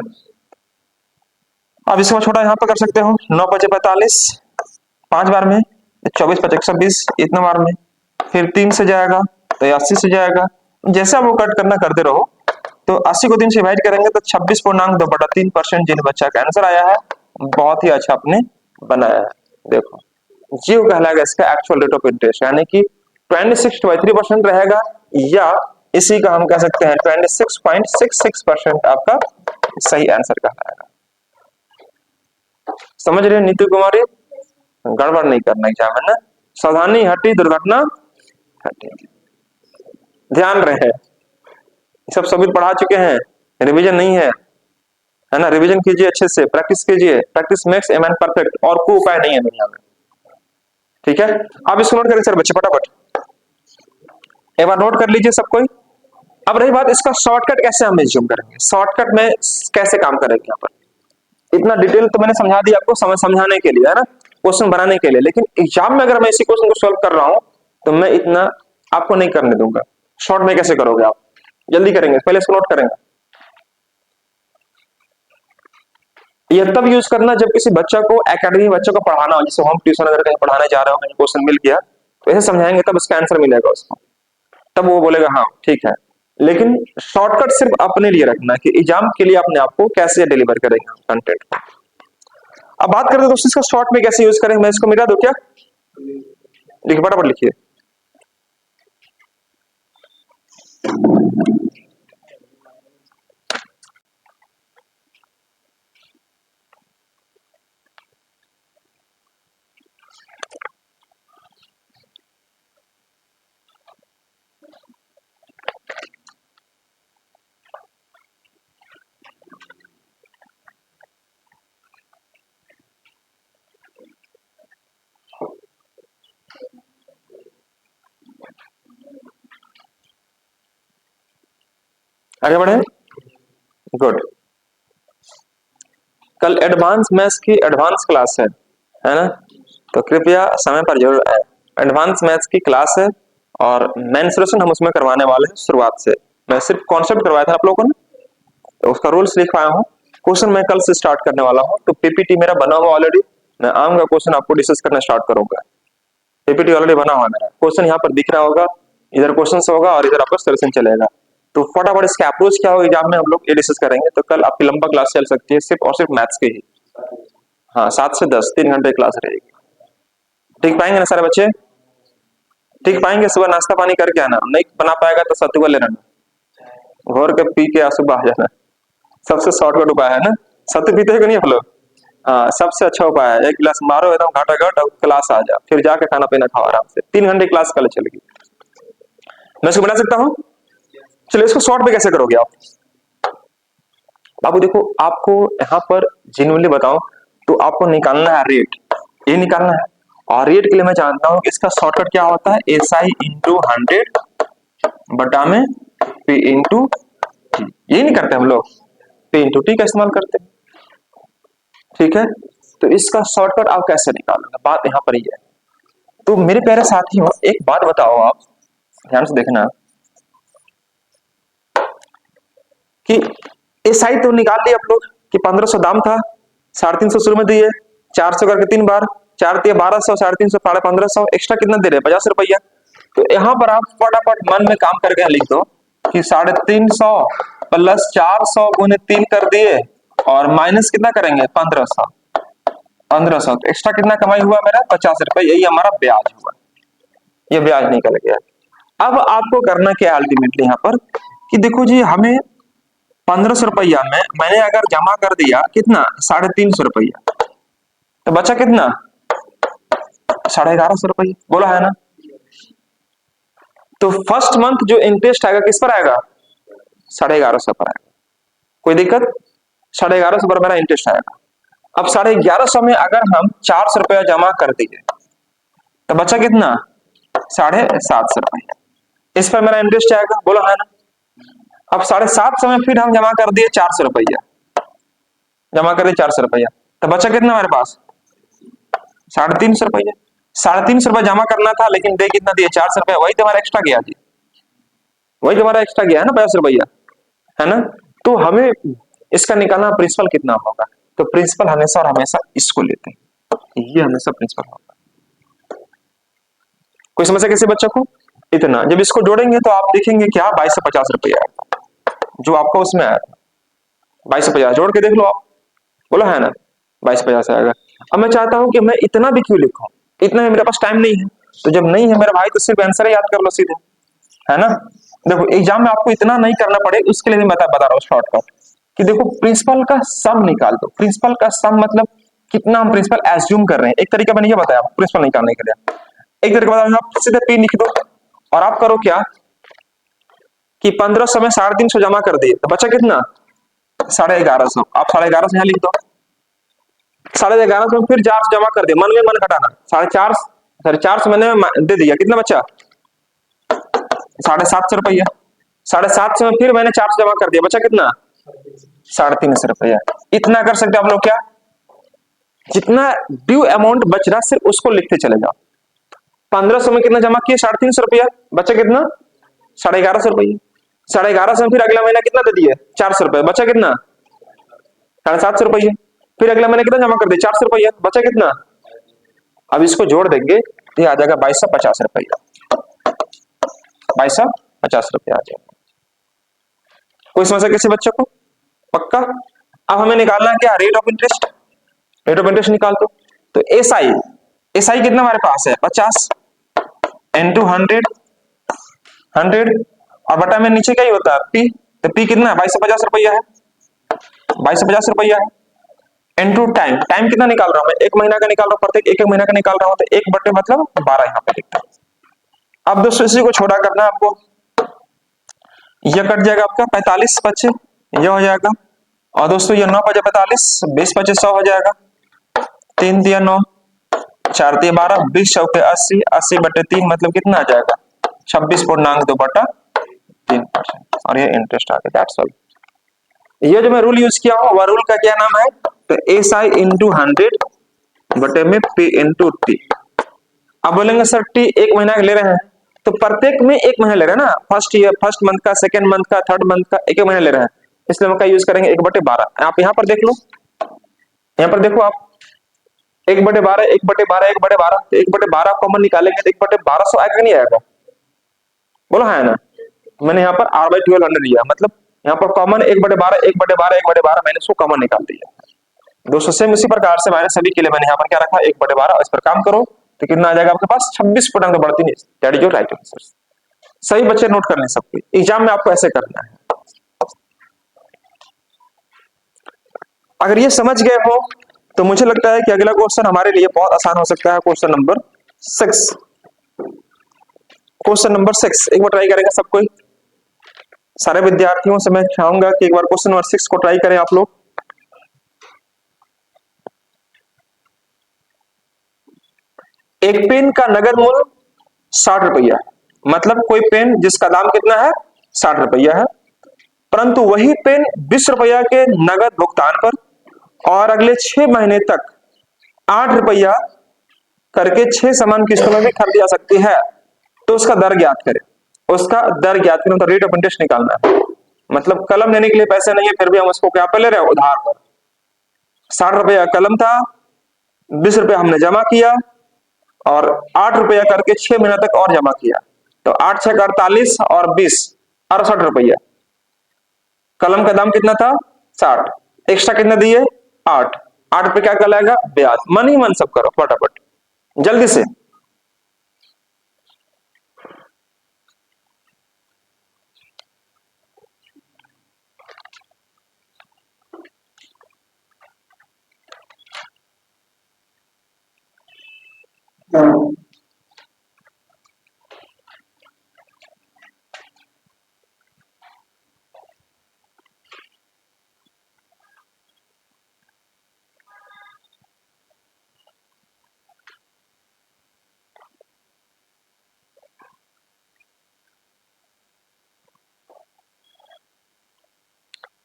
अब इसको छोटा यहाँ पर कर सकते हो, 9 5 45, 5 बार में 24 5 120, इतना बार में, फिर 3 से जाएगा तो 80 से जाएगा, जैसे आप वो कट करना करते रहो। तो 80 को 3 से डिवाइड करेंगे तो 26.2/3% जिन बच्चा का आंसर आया है, बहुत ही अच्छा आपने बनाया है। देखो ये कहलाएगा इसका एक्चुअल रेट ऑफ इंटरेस्ट, यानी कि 26.3% रहेगा, या इसी का हम कह सकते हैं 26.66% आपका सही आंसर कहलाएगा। समझ रहे नीति कुमारी, गड़बड़ नहीं करना एग्जाम में ना, सावधानी हटी दुर्घटना हटी। ध्यान रहे, सब सभी पढ़ा चुके हैं, रिवीजन नहीं है, है ना, रिवीजन कीजिए अच्छे से, प्रैक्टिस कीजिए, practice makes a man perfect, और कोई उपाय नहीं है दुनिया में, ठीक है। अब इसको नोट करें सर बच्चे फटाफट, एक बार नोट कर लीजिए सब कोई। अब रही बात इसका शॉर्टकट कैसे हम एज्यूम करेंगे, शॉर्टकट में कैसे काम करेंगे यहाँ पर, इतना डिटेल तो मैंने समझा दिया आपको, समझाने के लिए, है ना, क्वेश्चन बनाने के लिए। लेकिन एग्जाम में अगर मैं इसी क्वेश्चन को सॉल्व कर रहा हूं तो मैं इतना आपको नहीं करने दूंगा। शॉर्ट में कैसे करोगे आप? जल्दी करेंगे, पहले इसको नोट करेंगे। यह तब यूज करना जब किसी बच्चा को, एकेडमी बच्चों को पढ़ाना हो, जैसे होम ट्यूशन अगर कहीं पढ़ाने जा रहे हो, क्वेश्चन मिल गया तो ऐसे समझाएंगे तब इसका आंसर मिलेगा उसको, तब वो बोलेगा हाँ ठीक है। लेकिन शॉर्टकट सिर्फ अपने लिए रखना कि एग्जाम के लिए अपने आप को कैसे डिलीवर करेंगे कंटेंट। अब बात करते हैं दोस्तों इसका शॉर्ट में कैसे यूज करें। मैं इसको मिटा दूं क्या? देखिए फटाफट लिखिए। आगे बढ़े। गुड। कल एडवांस मैथ्स की एडवांस क्लास है ना, तो कृपया समय पर जरूर आए। एडवांस मैथ्स की क्लास है और मेंसुरेशन हम उसमें करवाने वाले हैं शुरुआत से। मैं सिर्फ कॉन्सेप्ट करवाया था आप लोगों को ना, तो उसका रूल्स लिखवाया हूँ। क्वेश्चन मैं कल से स्टार्ट करने वाला हूँ, तो पीपीटी मेरा बना हुआ ऑलरेडी। मैं आऊंगा, क्वेश्चन आपको डिस्कस करना स्टार्ट करूंगा। पीपीटी ऑलरेडी बना हुआ है मेरा, क्वेश्चन यहाँ पर दिख रहा होगा, इधर क्वेश्चन होगा और इधर आपका सॉल्यूशन चलेगा। तो फटाफट इसका अप्रोच क्या हो एग्जाम में हम लोग ये डिस्कस करेंगे। तो कल आपकी लंबा क्लास चल सकती है सिर्फ और सिर्फ मैथ्स की ही। हाँ 7 से 10 3 घंटे क्लास रहेगी। ठीक पाएंगे ना सारे बच्चे? ठीक पाएंगे? सुबह नाश्ता पानी करके आना, नहीं बना पाएगा तो सतुआ ले लेना, घोर के पी के सुबह आ जाना। सबसे शॉर्टकट उपाय है ना। सत्तू पीते हैं कि नहीं आप लोग? हाँ सबसे अच्छा उपाय है, एक गिलास मारो एकदम घाटाघाट और क्लास आ जा, फिर जाके खाना पीना खाओ आराम से। 3 घंटे क्लास कल चलेगी। मैं इसको बना सकता हूँ? चलिए इसको शॉर्ट में कैसे करोगे आप? बाबू देखो, आपको यहाँ पर जेन्युइनली बताऊं तो आपको निकालना है रेट, ये निकालना है। और रेट के लिए मैं जानता हूँ कि इसका शॉर्टकट क्या होता है, SI इंटू 100 बटा में P इंटू T। यही नहीं करते हम लोग, P इंटू T का इस्तेमाल करते हैं। ठीक है, तो इसका शॉर्टकट आप कैसे निकालोगे, बात यहाँ पर ही है। तो मेरे प्यारे साथियों एक बात बताओ, आप ध्यान से देखना कि SI तो निकाल लिया आप लोग कि 1500 दाम था, 350 शुरू में दिए, 400 करके 3 बार, 4 दिए 1200, 350 1550, एक्स्ट्रा कितना दे रहे हैं 50 रुपया। तो यहाँ पर आप फटाफट मन में काम करके लिख दो कि 350 प्लस 400 गुने 3 कर दिए और माइनस कितना करेंगे 1500, 1500 तो एक्स्ट्रा कितना कमाई हुआ मेरा 50 रुपए, यही हमारा ब्याज हुआ। ये ब्याज निकल गया। अब आपको करना क्या है अल्टीमेटली यहाँ पर कि देखो जी, हमें 1500 रुपया में मैंने अगर जमा कर दिया कितना 350 रुपया, तो बचा कितना 1150 रुपया, बोला है ना। तो फर्स्ट मंथ जो इंटरेस्ट आएगा किस पर आएगा, 1150 पर आएगा। कोई दिक्कत? 1150 पर मेरा इंटरेस्ट आएगा। अब 1150 में अगर हम 400 रुपया जमा कर दिए तो बचा कितना 750 रुपया, इस पर मेरा इंटरेस्ट आएगा, बोला है ना। अब 750 में फिर हम जमा कर दिए 400 रुपया, जमा कर दिए 400 रुपया, तो बचा कितना हमारे पास 350 रुपया। 350 रुपया जमा करना था लेकिन दे कितना दिए 400 रुपया, वही तो हमारा एक्स्ट्रा गया जी, वही तो हमारा एक्स्ट्रा गया है ना 50 रुपया, है ना। तो हमें इसका निकालना प्रिंसिपल कितना होगा, तो प्रिंसिपल हमेशा और हमेशा इसको लेते हैं, ये हमेशा प्रिंसिपल होगा। कोई समस्या किसी बच्चों को? इतना जब इसको जोड़ेंगे तो आप देखेंगे क्या 2250 रुपया जो आपको उसमें आया था, 2250 जोड़ के देख लो आप, बोला है ना 2250 आएगा। अब मैं चाहता हूं कि मैं इतना भी क्यों लिखूं, इतना ही मेरे पास टाइम नहीं है। तो जब नहीं है मेरा भाई तो सिर्फ आंसर याद कर लो सीधे, है ना। देखो एग्जाम में आपको इतना नहीं करना पड़े उसके लिए मैं बता रहा हूँ शॉर्टकट कि देखो प्रिंसिपल का सम निकाल दो। प्रिंसिपल का सम मतलब कितना हम प्रिंसिपल एज्यूम कर रहे हैं। एक तरीका मैंने ये बताया प्रिंसिपल निकालने के लिए, एक तरीका बताया आप सीधे P लिख दो और आप करो क्या कि 1500 में 350 जमा कर दिए तो बचा कितना 1150, आप 1150 यहाँ लिख दो। 1150 में फिर 400 जमा कर दिया, मन में मन घटाना, 450 मैंने दे दिया, कितना बचा 750 रुपया। 750 में फिर मैंने 400 जमा कर दिया, बचा कितना ₹350 इतना कर सकते आप लोग क्या, जितना ड्यू अमाउंट बच रहा सिर्फ उसको लिखते चले जाओ। 1500 में कितना जमा किए, ₹350, बचा कितना, ₹1150। ₹1150 में फिर अगला महीना कितना दे दिए, ₹400, बचा कितना, ₹750। फिर अगला महीना कितना जमा कर दिए, ₹400, बचा कितना, अब इसको जोड़ देंगे तो ये आ जाएगा ₹2250, ₹2250 आ जाएगा। कोई समस्या किसी बच्चे को, पक्का। अब हमें निकालना है क्या, rate of interest, rate of interest निकाल दो। तो एसआई, एसआई कितना हमारे पास है, 50 इंटू 100 और बटा में नीचे क्या ही होता है पी, तो पी कितना है, ₹2250 है, ₹2250 है इंटू टाइम, टाइम कितना निकाल रहा हूं मैं, 1 महीना का निकाल रहा हूं, प्रत्येक एक महीना का निकाल रहा हूं, तो 1 बटे मतलब 12 यहाँ पे लिखता हूं। अब दोस्तों इसी को छोड़ा करना है आपको, यह कट जाएगा आपका 45 25 यह हो जाएगा, और दोस्तों ये 9 5 45 20 25 100 हो जाएगा, 3 दिया 9 4 दिया 12 20 चौके 80 80 बटे 3 मतलब कितना आ जाएगा 26.2 बटा 3%, और ये इंटरेस्ट आ गया, दैट्स ऑल। ये जो मैं रूल यूज किया हूं वह रूल का क्या नाम है, तो एस आई इंटू 100 बटे में पी इंटू टी। अब बोलेंगे सर टी 1 महीना ले रहे हैं, तो प्रत्येक में 1 महीना ले रहे हैं ना, फर्स्ट मंथ का, सेकंड मंथ का, थर्ड मंथ का, 1 महीना ले रहे हैं, इसलिए हम क्या यूज करेंगे 1/12। आप यहाँ पर देख लो, यहाँ पर देखो आप 1/12 1/12 1/12, तो 1/12 कॉमन निकालेंगे तो 1/1200 आएगा नहीं आएगा, बोलो है ना। मैंने यहाँ पर R/1200 लिया, मतलब यहाँ पर कॉमन 1/12 1/12 1/12 मैंने इसको कॉमन निकाल दिया। दोस्तों सेम इसी प्रकार से मैंने सभी के लिए मैंने यहाँ पर क्या रखा 1/12, इस पर काम करो तो कितना आ जाएगा आपके पास 26 बढ़ती नहीं, that is your right answer. सही बच्चे नोट कर लें सबको, एग्जाम में आपको ऐसे करना है। अगर ये समझ गए हो तो मुझे लगता है कि अगला क्वेश्चन हमारे लिए बहुत आसान हो सकता है, क्वेश्चन नंबर 6। क्वेश्चन नंबर 6 एक बार ट्राई करेगा सब कोई, सारे विद्यार्थियों से मैं चाहूंगा कि एक बार क्वेश्चन नंबर 6 को ट्राई करें आप लोग। एक पेन का नगद मूल्य 60 रुपया, मतलब कोई पेन जिसका दाम कितना है 60 रुपया है, परंतु वही पेन 20 रुपया के नगद भुगतान पर और अगले 6 महीने तक 8 रुपया करके 6 समान किस्तों में भी खरीदी जा सकती है, तो उसका दर ज्ञात करें। उसका दर ज्ञात करें तो रेट ऑफ इंटरेस्ट निकालना है, मतलब कलम लेने के लिए पैसे नहीं है फिर भी हम उसको क्या पे ले रहे हैं, उधार पर। 60 रुपया कलम था, 20 रुपया हमने जमा किया और 8 रुपया करके 6 महीना तक और जमा किया, तो 8 6 48 और 20 68 रुपया। कलम का दाम कितना था 60, एक्स्ट्रा कितना दिए 8, 8 पे क्या कहलाएगा ब्याज। मन ही मन सब करो फटाफट जल्दी से।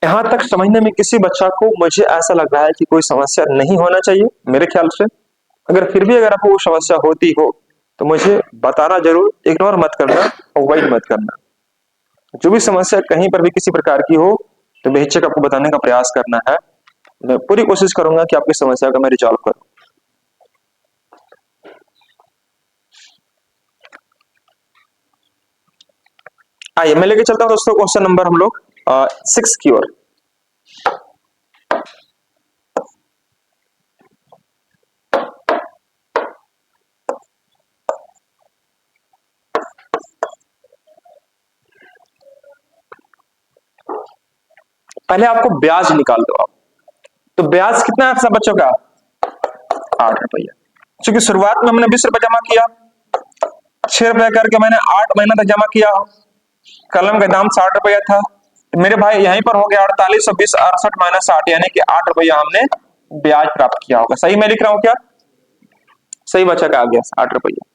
यहां तक समझने में किसी बच्चा को मुझे ऐसा लग रहा है कि कोई समस्या नहीं होना चाहिए मेरे ख्याल से। अगर फिर भी अगर आपको वो समस्या होती हो तो मुझे बताना जरूर, इग्नोर मत करना, अवॉइड मत करना। जो भी समस्या कहीं पर भी किसी प्रकार की हो तो बेहिचक आपको बताने का प्रयास करना है। मैं पूरी कोशिश करूंगा कि आपकी समस्या का मैं रिजॉल्व करूं। आइए मैं लेके चलता हूं दोस्तों क्वेश्चन नंबर हम लोग 6 की ओर। पहले आपको ब्याज निकाल दो आप, तो ब्याज कितना है सब बच्चों का 8 रुपया। क्योंकि शुरुआत में हमने 20 रुपया जमा किया, 6 रुपया करके मैंने 8 महीना तक जमा किया, कलम का दाम 60 रुपया था, तो मेरे भाई यहीं पर हो गया 48 और 20 68 माइनस 60 यानी कि 8 रुपया हमने ब्याज प्राप्त किया होगा। सही मैं लिख रहा हूं क्या, सही बच्चा का आ गया 8 रुपया।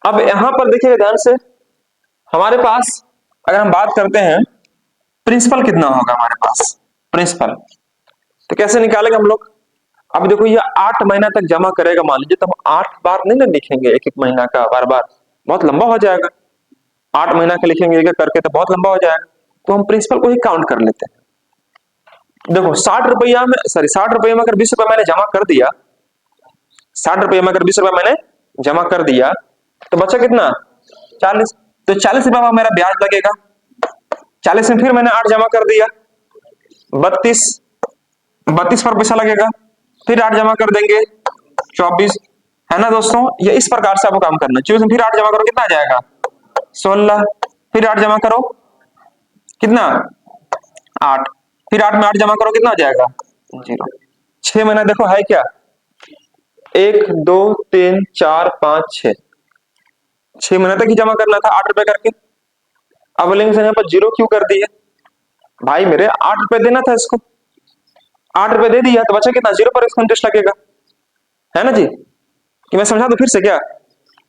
अब यहां पर देखिए ध्यान से, हमारे पास अगर हम बात करते हैं प्रिंसिपल कितना होगा हमारे पास, प्रिंसिपल। तो कैसे निकालेंगे हम लोग? अब देखो ये 8 महीना तक जमा करेगा मान लीजिए, तो हम 8 बार नहीं ना लिखेंगे एक एक महीना का बार बार, बहुत लंबा हो जाएगा। 8 महीना का लिखेंगे एक एक करके तो बहुत लंबा हो जाएगा। तो हम प्रिंसिपल को ही काउंट कर लेते हैं। देखो 60 रुपया में अगर 20 रुपया मैंने जमा कर दिया, 60 रुपये में अगर 20 रुपया मैंने जमा कर दिया तो बचा कितना? 40। तो 40 रुपया मेरा ब्याज लगेगा। 40 में फिर मैंने 8 जमा कर दिया, 32। 32 पर पैसा लगेगा, फिर 8 जमा कर देंगे, 24। है ना दोस्तों? ये इस प्रकार से आपको काम करना है। 24 में फिर 8 जमा करो, कितना आ जाएगा? 16। फिर 8 जमा करो, कितना? 8। फिर 8 में 8 जमा करो, कितना आ जाएगा? 0। 6 महीना देखो है क्या? 1 2 3 4 5 6, 6 महीने तक ही जमा करना था 8 रुपए करके। अब लिंक से यहाँ पर 0 क्यों कर दिए भाई मेरे? 8 रुपए देना था इसको, 8 रुपए दे दिया तो बचा कितना? 0 पर इसका इंटरेस्ट लगेगा। है ना जी? कि मैं समझा दूं फिर से क्या?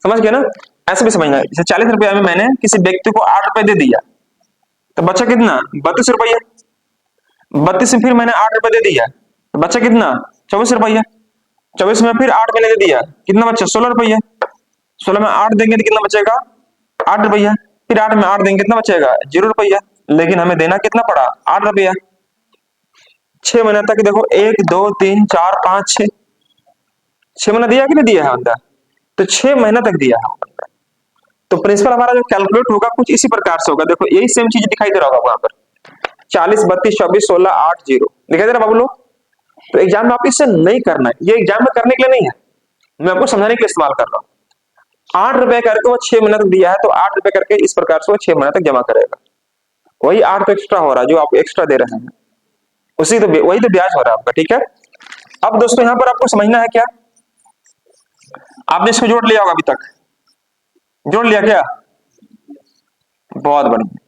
समझ गया ना? ऐसे भी समझना है। जैसे 40 रुपया में मैंने किसी व्यक्ति को 8 रुपए दे दिया तो बचा कितना? 32 रुपया। 32 में फिर मैंने 8 रुपए दे दिया तो बचा कितना? 24 रुपया। 24 में फिर 8 मैंने दे दिया, कितना बचा? 16 रुपया। 16 में 8 देंगे तो कितना बचेगा? 8 रुपया। फिर 8 में 8 देंगे, कितना बचेगा? 0 रुपया। लेकिन हमें देना कितना पड़ा? 8 रुपया। 6 महीने तक देखो 1 2 3 4 5 6, 6 महीना दिया कि नहीं दिया है अंदर? तो 6 महीना तक दिया है अंदर। तो प्रिंसिपल हमारा जो कैलकुलेट होगा कुछ इसी प्रकार से होगा। देखो यही सेम चीज दिखाई दे रहा होगा वहां पर, 40 32 24 16 8 0 दिखाई दे रहा बाबू लोग? तो एग्जाम में आप इससे नहीं करना है, ये एग्जाम में करने के लिए नहीं है, मैं आपको समझाने के लिए इस्तेमाल कर रहा हूँ। 8 रुपए करके वो 6 महीने तक दिया है, तो 8 रुपए करके इस प्रकार से वो 6 महीने तक जमा करेगा। वही 8 तो एक्स्ट्रा हो रहा है जो आप एक्स्ट्रा दे रहे हैं, उसी तो वही तो ब्याज हो रहा है आपका। ठीक है, अब दोस्तों यहां पर आपको समझना है क्या? आपने इसको जोड़ लिया होगा, अभी तक जोड़ लिया क्या? बहुत बढ़िया।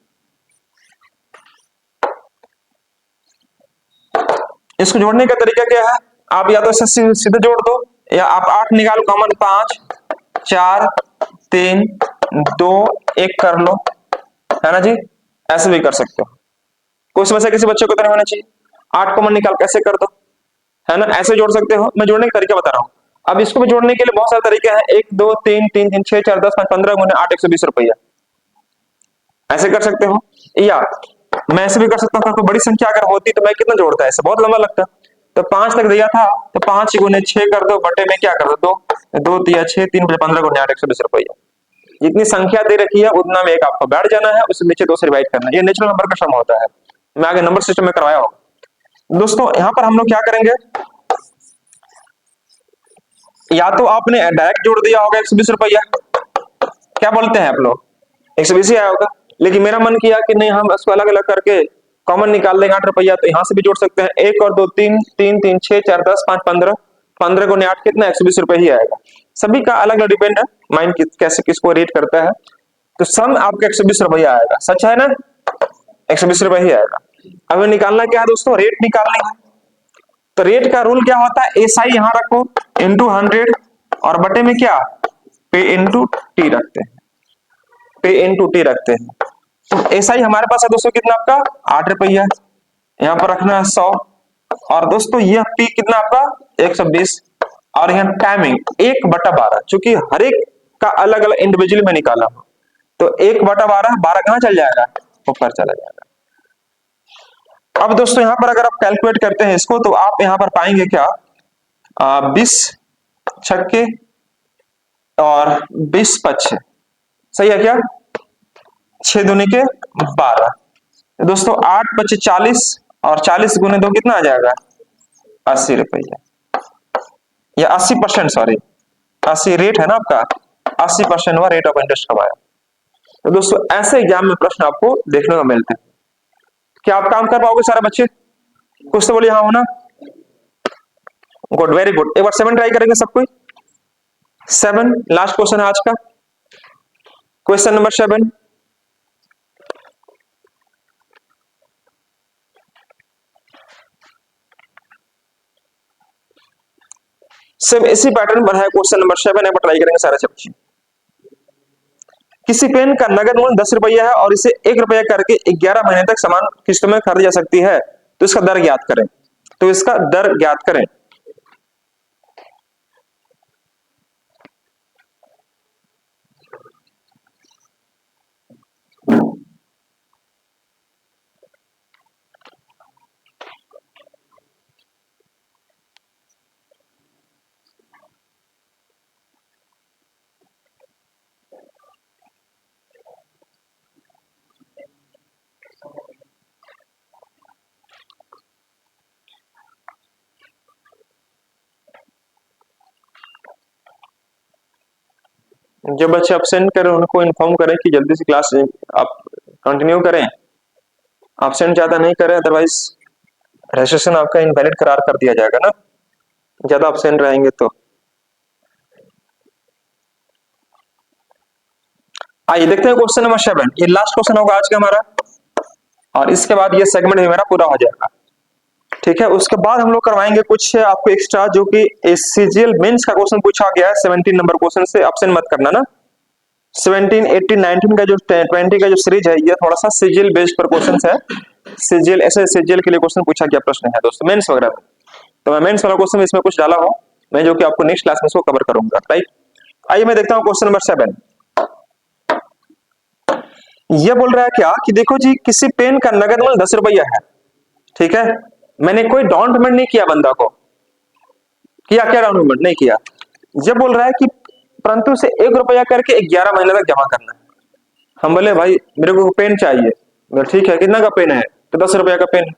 इसको जोड़ने का तरीका क्या है? आप या तो इसे सीधे जोड़ दो, या आप 8 निकालो कॉमन, 5 4 3 2 1 कर लो, है ना जी? ऐसे भी कर सकते हो, कोई समस्या किसी बच्चे को तो नहीं होना चाहिए। 8 कॉमन निकाल कैसे कर दो, है ना? ऐसे जोड़ सकते हो, मैं जोड़ने का तरीका बता रहा हूँ। अब इसको भी जोड़ने के लिए बहुत सारे तरीके हैं। 1 2 3 3 3 6 4 10 5 15 गुने 8 120 रुपया, ऐसे कर सकते हो। या मैं ऐसे भी कर सकता हूँ, कोई बड़ी संख्या अगर होती तो मैं कितना जोड़ता है, ऐसे बहुत लंबा लगता। तो 5 तक दिया था तो 5 गुने 6 कर दो, बटे में क्या कर दो 2, 2 तिया 6, 3 बटे 15 गुने 8 120 रुपया। जितनी संख्या दे रखी है उतना में एक आपको बैठ जाना है, उससे नीचे 2 से डिवाइड करना है। ये नेचुरल नंबर का सम होता है, मैं आगे नंबर सिस्टम में करवाया होगा। दोस्तों यहाँ पर हम लोग क्या करेंगे, या तो आपने डायरेक्ट जोड़ दिया होगा 120 रुपया, क्या बोलते हैं आप लोग, 120 ही आया होगा। लेकिन मेरा मन किया कि नहीं, हम इसको अलग अलग करके कॉमन निकाल लेंगे 8 रुपया, तो यहाँ से भी जोड़ सकते हैं। 1 और 2 3 3 3 6 4 10 5 15, 15 गुने 8 कितना? 120 रुपये ही आएगा। सभी का अलग अलग डिपेंड है माइंड कैसे किसको रेट करता है। तो सम आपका 120 रुपया आएगा, सच है ना? 120 रुपये ही आएगा। अब निकालना क्या है दोस्तों? रेट निकालनी है। तो रेट का रूल क्या होता है? एसआई यहाँ रखो इंटू 100 और बटे में क्या? पे इंटू टी रखते हैं, पे इंटू टी रखते हैं। तो एसआई हमारे पास है दोस्तों कितना आपका? 8 रुपया। यहाँ पर रखना है 100, और दोस्तों यह पी कितना आपका? 120। और यहाँ टाइमिंग 1/12, चूंकि हर एक का अलग अलग इंडिविजुअली में निकाला हूं, तो 1/12, 12 कहां चल जाएगा? ऊपर चला जाएगा। अब दोस्तों यहां पर अगर आप कैलकुलेट करते हैं इसको, तो आप यहां पर पाएंगे क्या? 20 छक्के और 20 पच्छे, सही है क्या? 6 दूनी के 12। तो दोस्तों 8 पच्चे 40 और 40 गुने 2 कितना आ जाएगा? 80 रुपया, या 80%, सॉरी 80 रेट है ना आपका, 80% हुआ रेट ऑफ इंटरेस्ट कमाया। तो दोस्तों ऐसे एग्जाम में प्रश्न आपको देखने को मिलते हैं। क्या आप काम कर पाओगे सारे बच्चे? कुछ तो बोलिए हाँ हो ना? Good, very good. एक बार 7 ट्राई करेंगे सब कोई। 7 लास्ट क्वेश्चन है आज का, क्वेश्चन नंबर 7। सब इसी पैटर्न पर है क्वेश्चन नंबर 7, एक बार ट्राई करेंगे सारे बच्चे। किसी पेन का नगद मूल्य 10 रुपया है और इसे 1 रुपया करके 11 महीने तक समान किस्तों में खरीदी जा सकती है, तो इसका दर ज्ञात करें। तो इसका दर ज्ञात करें। जो बच्चे अब्सेंट करें उनको इन्फॉर्म करें कि जल्दी से क्लास आप कंटिन्यू करें, अब्सेंट ज्यादा नहीं करें, अदरवाइज रजिस्ट्रेशन आपका इनवैलिड करार कर दिया जाएगा ना, ज्यादा अब्सेंट रहेंगे तो। आइए देखते हैं क्वेश्चन नंबर 7। ये लास्ट क्वेश्चन होगा आज का हमारा, और इसके बाद ये सेगमेंट भी मेरा पूरा हो जाएगा। ठीक है, उसके बाद हम लोग करवाएंगे कुछ आपको एक्स्ट्रा, जो कि सीजीएल मेंस का क्वेश्चन पूछा गया है 17 नंबर क्वेश्चन से, ऑप्शन मत करना ना। 17, 18, 19 का जो 20 का जो सीरीज है, ये थोड़ा सा सीजीएल बेस्ड पर क्वेश्चन है। सीजीएल ऐसे सीजीएल के लिए क्वेश्चन पूछा गया प्रश्न है दोस्तों, मेंस वगैरह में। तो मैं मेंस वाला क्वेश्चन इसमें कुछ डाला हूं मैं, जो कि आपको नेक्स्ट क्लास में इसको कवर करूंगा। राइट, आइए मैं देखता हूं क्वेश्चन नंबर 7। ये बोल रहा है क्या कि देखो जी, किसी पेन का नगद मूल्य 10 रुपया है। ठीक है, मैंने कोई डाउन पेमेंट नहीं किया, बंदा को किया क्या, डाउन पेमेंट नहीं किया। ये बोल रहा है कि परंतु से 1 रुपया करके 11 महीने तक जमा करना है। हम बोले भाई मेरे को पेन चाहिए। बोले ठीक है, कितना का पेन है, तो 10 रुपया का पेन।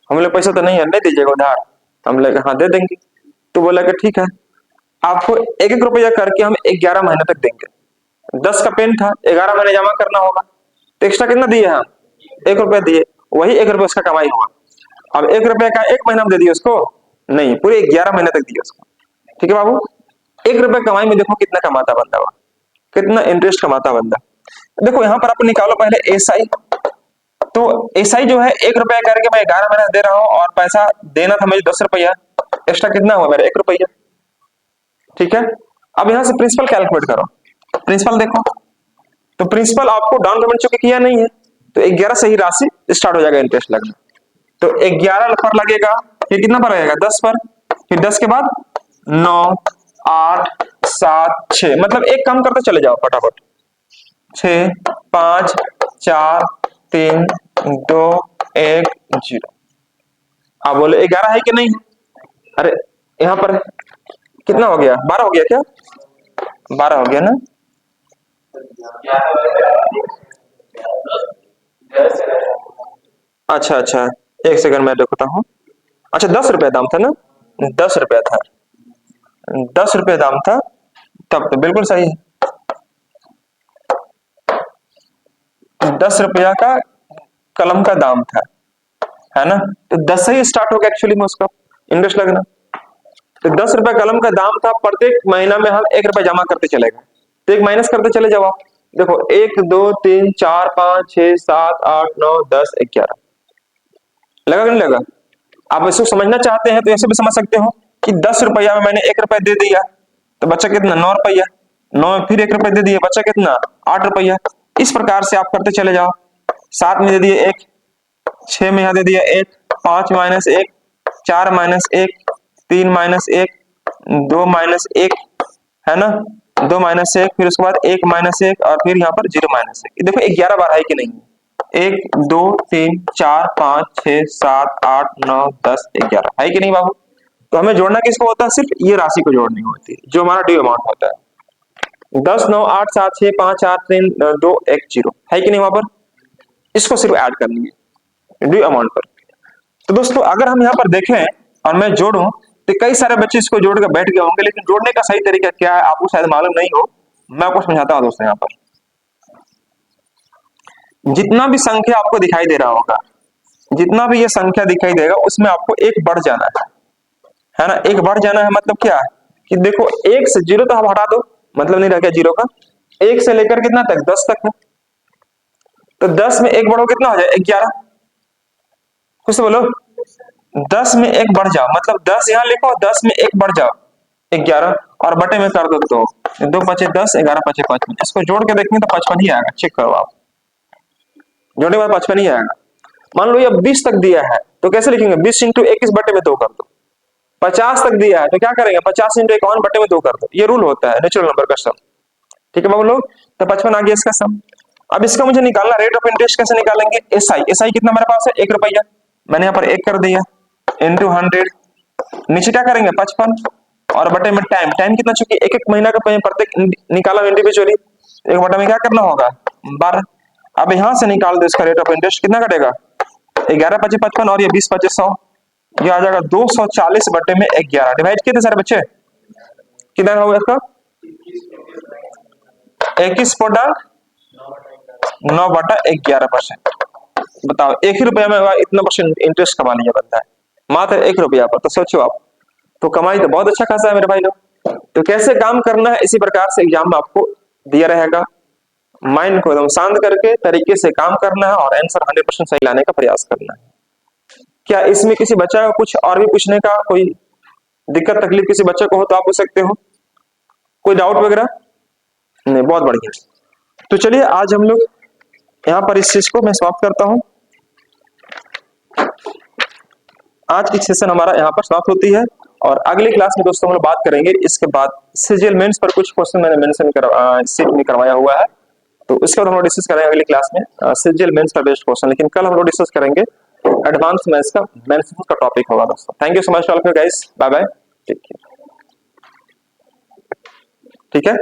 हम लोग पैसा तो नहीं है, नहीं दीजिएगा उधार। हम लोग हाँ दे देंगे। तो बोला कि ठीक है, आपको 1-1 रुपया करके हम 11 महीने तक देंगे। 10 का पेन था, 11 महीने जमा करना होगा, तो एक्स्ट्रा कितना दिए हम, 1 रुपया दिए, वही 1 रुपया उसका कमाई हुआ। अब 1 रुपया का 1 महीना में दे दिए उसको, नहीं, पूरे 11 महीने तक दिए उसको। ठीक है बाबू, 1 रुपया कमाई में देखो कितना कमाता बंदा, वह कितना इंटरेस्ट कमाता बंदा। देखो यहाँ पर आप निकालो पहले एसआई। तो एसआई जो है 1 रुपया करके मैं 11 महीने दे रहा हूँ, और पैसा देना था मुझे 10 रुपया, एक्स्ट्रा कितना हुआ मेरा, 1 रुपया। ठीक है, अब यहाँ से प्रिंसिपल कैलकुलेट करो। प्रिंसिपल देखो, तो प्रिंसिपल आपको डाउन पेमेंट चूंकि किया नहीं है, तो 11 से ही राशि स्टार्ट हो जाएगा इंटरेस्ट लगना। तो 11 पर लगेगा, फिर कितना पर लगेगा, 10 पर, फिर 10 के बाद 9, 8, 7, 6, मतलब एक काम करते चले जाओ फटाफट। 6, 5, 4, 3, 2, 1, 0। आप बोले 11 है कि नहीं, अरे यहाँ पर कितना हो गया, 12 हो गया क्या, 12 हो गया ना। अच्छा अच्छा, एक सेकंड मैं देखता हूँ। अच्छा 10 रुपया दाम था ना, 10 रुपया था, 10 रुपया दाम था, तब तो बिल्कुल सही है। 10 रुपया का कलम का दाम था, है ना, तो 10 से ही स्टार्ट होगा एक्चुअली में उसका इंटरेस्ट लगना। तो 10 रुपया कलम का दाम था, प्रत्येक महीना में हम 1 रुपया जमा करते चलेगा, तो एक माइनस करते चले जाओ आप। देखो 1, 2, 3, 4, 5, 6, 7, 8, 9, 10, 11 लगा कि नहीं लगा। आप इसको समझना चाहते हैं तो ऐसे भी समझ सकते हो कि 10 रुपया में मैंने 1 रुपया दे दिया, तो बच्चा कितना, 9 रुपया, 9 में फिर 1 रुपया दे दिया, बच्चा कितना, 8 रुपया। इस प्रकार से आप करते चले जाओ। 7 में दे दिए 1, 6 में यहाँ दे दिया 1, 5 माइनस 1, 4 माइनस 1, 3 माइनस 1, 2 माइनस 1, है ना, 2 माइनस 1, फिर उसके बाद 1 माइनस 1, और फिर यहाँ पर 0 माइनस 1। देखो 11 बार है कि नहीं, 1, 2, 3, 4, 5, 6, 7, 8, 9, 10, 11 है कि नहीं बाबू। तो हमें जोड़ना किसको होता है, सिर्फ ये राशि को जोड़नी होती है, जो हमारा ड्यू अमाउंट होता है। 10, 9, 8, 7, 6, 5, 4, 3, 2, 1, 0 है कि नहीं, वहां पर इसको सिर्फ ऐड करनी है ड्यू अमाउंट पर। तो दोस्तों अगर हम यहाँ पर देखें और मैं जोड़ूं, तो कई सारे बच्चे इसको जोड़ कर बैठ गए होंगे, लेकिन जोड़ने का सही तरीका क्या है आपको शायद मालूम नहीं हो, मैं आपको समझाता हूं दोस्तों। यहाँ पर जितना भी संख्या आपको दिखाई दे रहा होगा, जितना भी ये संख्या दिखाई देगा, उसमें आपको एक बढ़ जाना है ना, एक बढ़ जाना है। मतलब क्या कि देखो 1 से 0 तो आप हटा दो, मतलब नहीं रह गया 0 का। 1 से लेकर कितना तक, 10 तक है, तो 10 में 1 बढ़ो कितना हो जाए, 11। कुछ तो बोलो, 10 में 1 बढ़ जाओ, मतलब 10 यहाँ लिखो, 10 में 1 बढ़ जाओ 11, और बटे में कर दो 2, 2 पचे 10, 11 पचे 55। इसको जोड़ के देखेंगे तो 55 ही आएगा, चेक करो आप, जोड़ने के बाद 55 ही आएगा। मान लो ये 20 तक दिया है तो कैसे लिखेंगे, 20 इंटू 21 बटे में 2 कर दो। 50 तक दिया है तो क्या करेंगे, 50 इंटू 51 बटे में 2 कर दो। ये रूल होता है नेचुरल नंबर का सम। ठीक है बाबू लोग, तो 55 आ गया इसका सम। अब इसका मुझे निकालना रेट ऑफ इंटरेस्ट, कैसे निकालेंगे, एसआई। एसआई कितना मेरे पास है, 1 रुपया, मैंने यहाँ पर 1 कर दिया इंटू 100, नीचे क्या करेंगे 55 और बटे में टाइम। टाइम कितना, चूंकि एक एक महीना का प्रत्येक निकाला इंडिविजुअली, एक बटे में क्या करना होगा 12। अब यहां से निकाल दो इसका रेट ऑफ इंटरेस्ट, कितना कटेगा 11 पचे 55 और ये 20 पचे 100, ये आ जाएगा 240 बटे में 11। डिवाइड किए थे सारे बच्चे, कितना होगा इसका 21.9/11%। बताओ 1 ही रुपया में इतना परसेंट इंटरेस्ट कमा लिया बनता है, मात्र 1 रुपया पर। तो सोचो आप, तो कमाई तो बहुत अच्छा खासा है मेरे भाई लोग। तो कैसे काम करना है इसी प्रकार से एग्जाम में आपको दिया रहेगा। माइंड को एकदम शांत करके तरीके से काम करना है और आंसर 100% सही लाने का प्रयास करना है। क्या इसमें किसी बच्चा को कुछ और भी पूछने का कोई दिक्कत तकलीफ किसी बच्चे को हो तो आप पूछ सकते हो, कोई डाउट वगैरह नहीं? बहुत बढ़िया। तो चलिए आज हम लोग यहाँ पर इस चीज को मैं समाप्त करता हूँ। आज की सेशन हमारा यहाँ पर समाप्त होती है और अगली क्लास में दोस्तों हम लोग बात करेंगे इसके बाद सीजीएल मेंस पर कुछ क्वेश्चन मैंने मेंशन सीट में करवाया हुआ है, तो उसके बाद हम लोग डिस्कस करेंगे अगली क्लास में सीजीएल मेंस पर बेस्ड क्वेश्चन। लेकिन कल हम लोग डिस्कस करेंगे एडवांस मैथ्स का, मेंस का टॉपिक होगा दोस्तों। Thank you so much all of you guys, bye bye, take care. ठीक है।